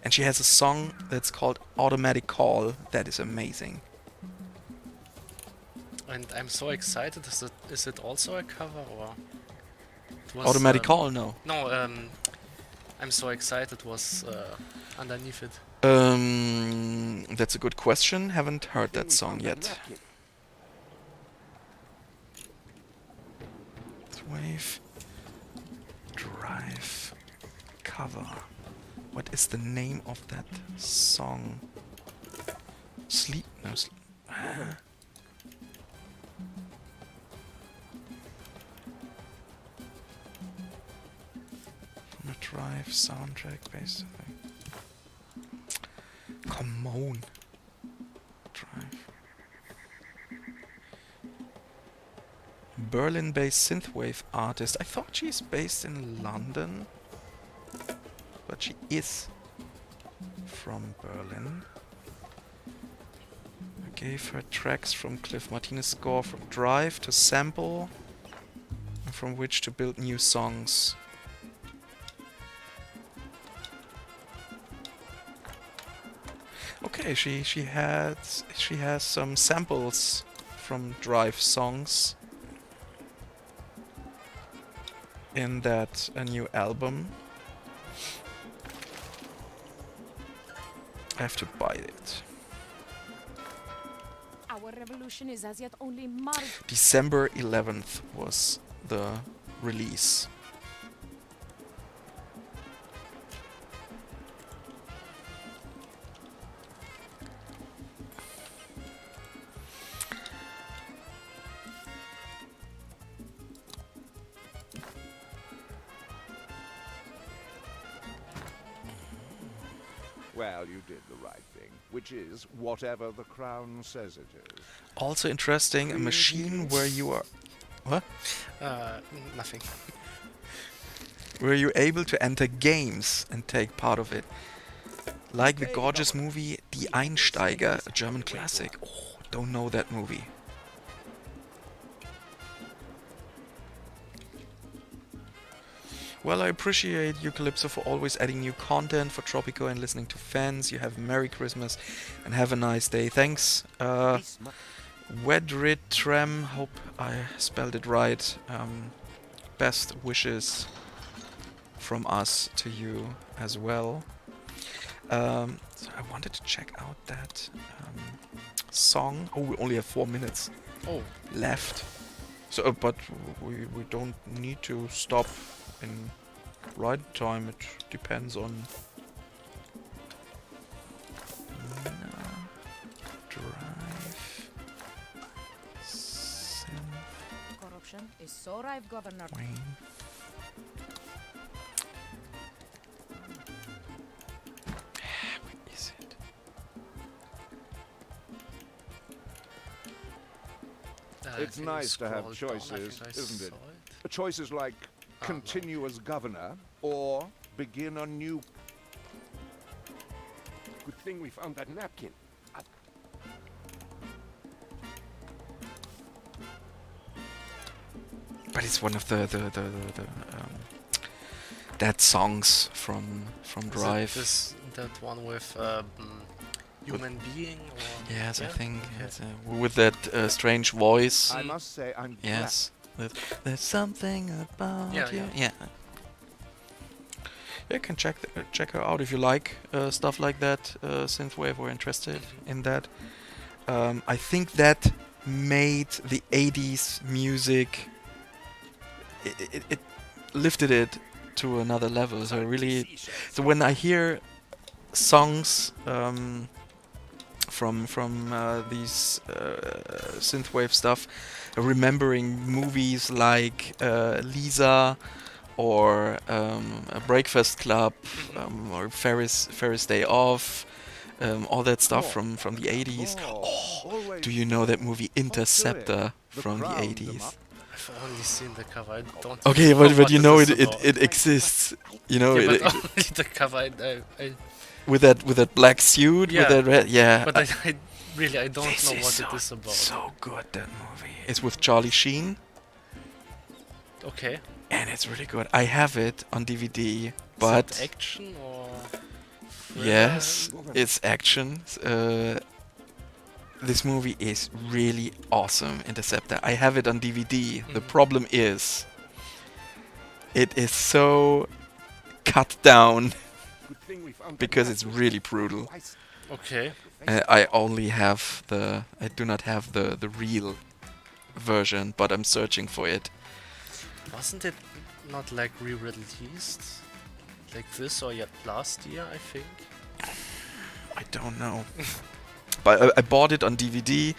and she has a song that's called Automatic Call that is amazing. And I'm so excited. Is it also a cover or? It was, Automatic Call, no. No, I'm so excited was underneath it. That's a good question. Haven't heard that song yet. Wave, Drive, cover. What is the name of that song? Sleep? No. From a Drive soundtrack based. Come on. Drive. Berlin-based synthwave artist. I thought she's based in London, but she is from Berlin. I gave her tracks from Cliff Martinez' score from Drive to sample, and from which to build new songs. Okay, she has some samples from Drive songs in that a new album. I have to buy it. Our revolution is as yet only marred. December 11th was the release. Well, you did the right thing, which is whatever the crown says it is. Also interesting, a machine where you are... What? Nothing. Where you're able to enter games and take part of it. Like the gorgeous movie Die Einsteiger, a German classic. Oh, don't know that movie. Well, I appreciate you, Calypso, for always adding new content for Tropico and listening to fans. You have a Merry Christmas and have a nice day. Thanks. Wedrit Trem, hope I spelled it right. Best wishes from us to you as well. So I wanted to check out that song. Oh, we only have 4 minutes left. So, but we don't need to stop in ride time. It depends on drive. Corruption is so rife, Governor. Wayne. Where is it? It's nice to have choices, isn't it? Choices like continue as governor or begin a new... Good thing we found that napkin. But it's one of the that songs from Drive. That one with human being? Or Yes, I think Okay. it's, with that strange voice. I must say I'm Yes. There's something about Yeah, you. yeah. Yeah. You can check her out if you like stuff like that, synthwave, or interested in that. I think that made the 80s music. It lifted it to another level. So really, so when I hear songs from these synthwave stuff, remembering movies like Lisa or a Breakfast Club or Ferris Day Off, all that stuff from the 80s. Oh, do you know that movie Interceptor from the 80s? I've only seen the cover. I don't. Okay, know but what you know is it about. exists. You know Yeah, it, but only the cover. I with that black suit Yeah, with that red. Yeah. but I really don't This know is what so, it is about. so good, that movie. It's with Charlie Sheen, Okay. and it's really good. I have it on DVD, Is but it action or? thriller? yes, it's action. This movie is really awesome, Interceptor. I have it on DVD. The problem is, it is so cut down Good thing we found that because it's napkin. really brutal. Okay. I only have I do not have the real version, but I'm searching for it. Wasn't it not like re-released like this or yet last year? I think. I don't know. But I bought it on DVD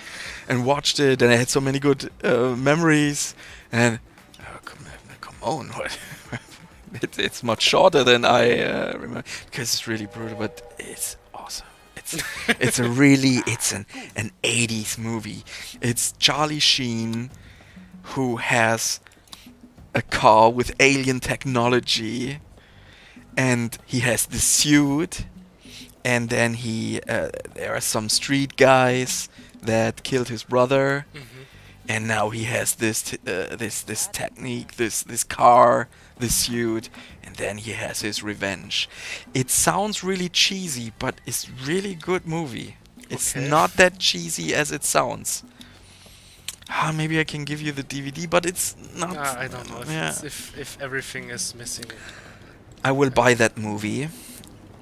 and watched it, and I had so many good memories. And come on, what? It's much shorter than I remember because it's really brutal, but it's awesome. It's an 80s movie. It's Charlie Sheen who has a car with alien technology, and he has the suit. And then there are some street guys that killed his brother, and now he has this technique, this car, this suit, and then he has his revenge. It sounds really cheesy, but it's really good movie. It's Okay. not that cheesy as it sounds. Maybe I can give you the DVD, but it's not. I don't know Yeah. if everything is missing. I will buy that movie,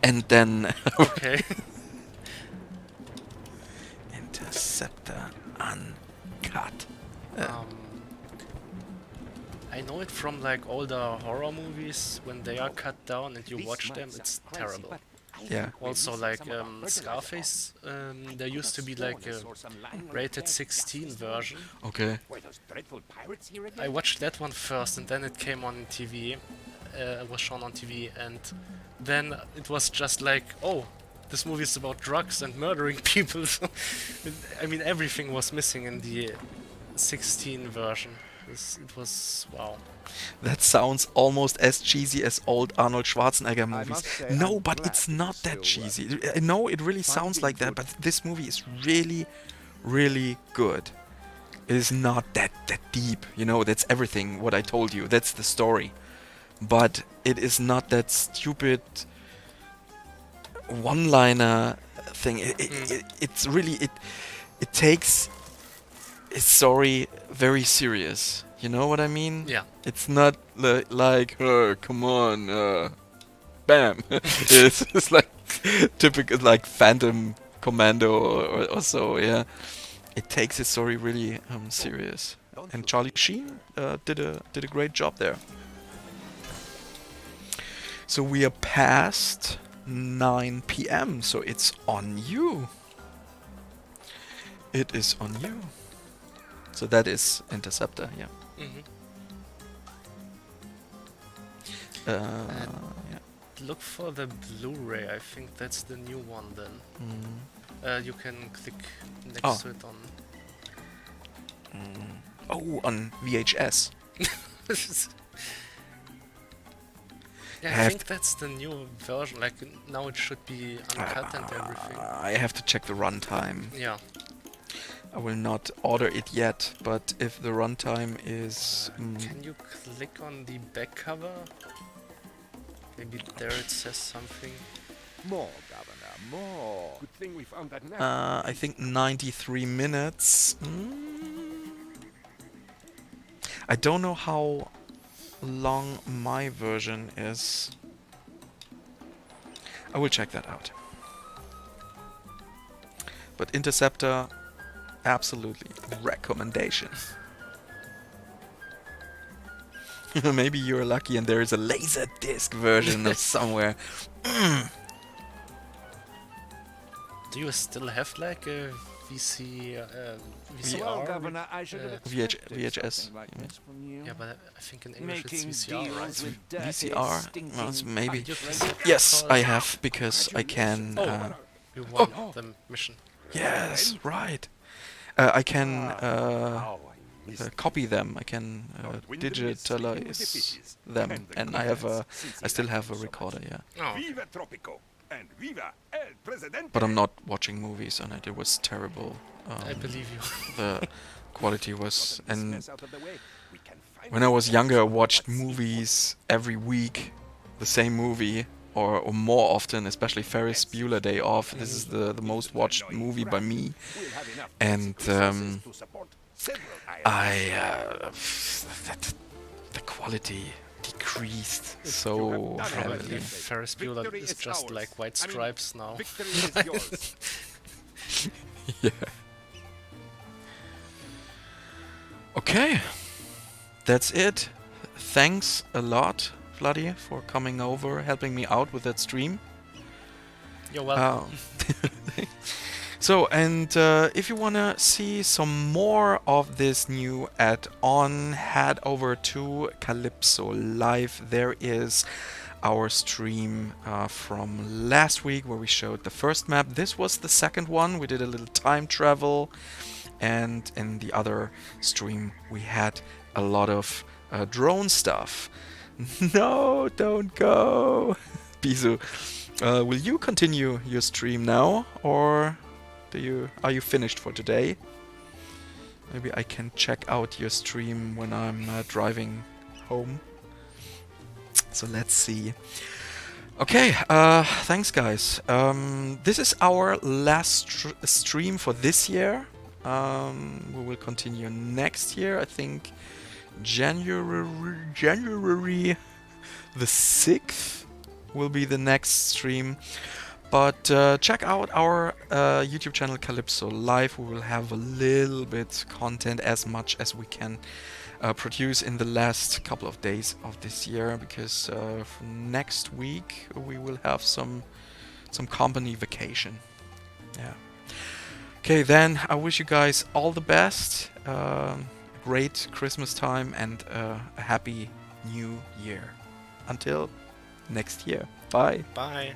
and then Okay. Interceptor Uncut. I know it from like older horror movies when they are cut down and you watch them. It's terrible. Yeah. Also like Scarface, there used to be like a rated 16 version. Okay. Were those dreadful pirates here again? I watched that one first and then it came on TV. It was shown on TV and then it was just like, oh, this movie is about drugs and murdering people. I mean, everything was missing in the 16 version. It was, wow. That sounds almost as cheesy as old Arnold Schwarzenegger movies. must say No, I'm but glad it's it not was that still, cheesy. I know it really sounds finding like that, good- but this movie is really, really good. It is not that deep, you know. That's everything what I told you. That's the story. but it is not that stupid one-liner thing. It's really it takes its story very serious. You know what I mean? Yeah. It's not like, come on, bam. It's like typical like Phantom Commando or so. Yeah, it takes its story really serious. And Charlie Sheen did a great job there. So we are past 9 p.m. So it's on you. It is on you. So that is Interceptor, yeah. Mm-hmm. Yeah. Look for the Blu-ray. I think that's the new one then. You can click next to it on. Oh, on VHS. Yeah, I think that's the new version. Like now it should be uncut and everything. I have to check the runtime. Yeah. I will not order it yet, but if the runtime is... Can you click on the back cover? Maybe there it says something. More, Governor, more. Good thing we found that now. I think 93 minutes. I don't know how long my version is. I will check that out. But Interceptor, absolutely recommendation. Maybe you're lucky and there is a laser disc version of somewhere. Do you still have like a VCR? Well, Governor, I should have expected VHS. something like this from you. Yeah, but I think in English it's Making VCR, deals right? with dirty, VCR? stinking Well, maybe. You can Yes, call I it- have, because I can... You won the mission. yes, right. I can Oh, I missed copy them. I can win the mystery with the digitalize fishes. them, And the and I have a... comments, I still have a since you recorder, yeah. Oh, Viva Tropico and Viva el Presidente. But I'm not watching movies on it. It was terrible. I believe you. The quality was... This And mess out of the way, we can when I was finally younger, I focus on watched what's movies every week, the same movie, or more often, especially Ferris Bueller Day Off. This is the most watched movie by me, We'll have enough and resources to support several islands. the quality decreased so done Probably heavily. Ferris Bueller Victory is is just ours. like white I mean, stripes now. Victory is yours. Yeah. Okay, that's it. Thanks a lot, Vladi, for coming over, helping me out with that stream. You're welcome. So, and if you want to see some more of this new add-on, head over to Calypso Live. There is our stream from last week where we showed the first map. This was the second one. We did a little time travel. And in the other stream, we had a lot of drone stuff. No, don't go. Bisu, will you continue your stream now, or are you finished for today? Maybe I can check out your stream when I'm driving home. So let's see. Okay, thanks guys. This is our last stream for this year. We will continue next year. I think January the 6th will be the next stream. But check out our YouTube channel Calypso Live. We will have a little bit content, as much as we can produce in the last couple of days of this year, because next week we will have some company vacation. Yeah. Okay, then I wish you guys all the best, great Christmas time, and a happy new year. Until next year. Bye. Bye.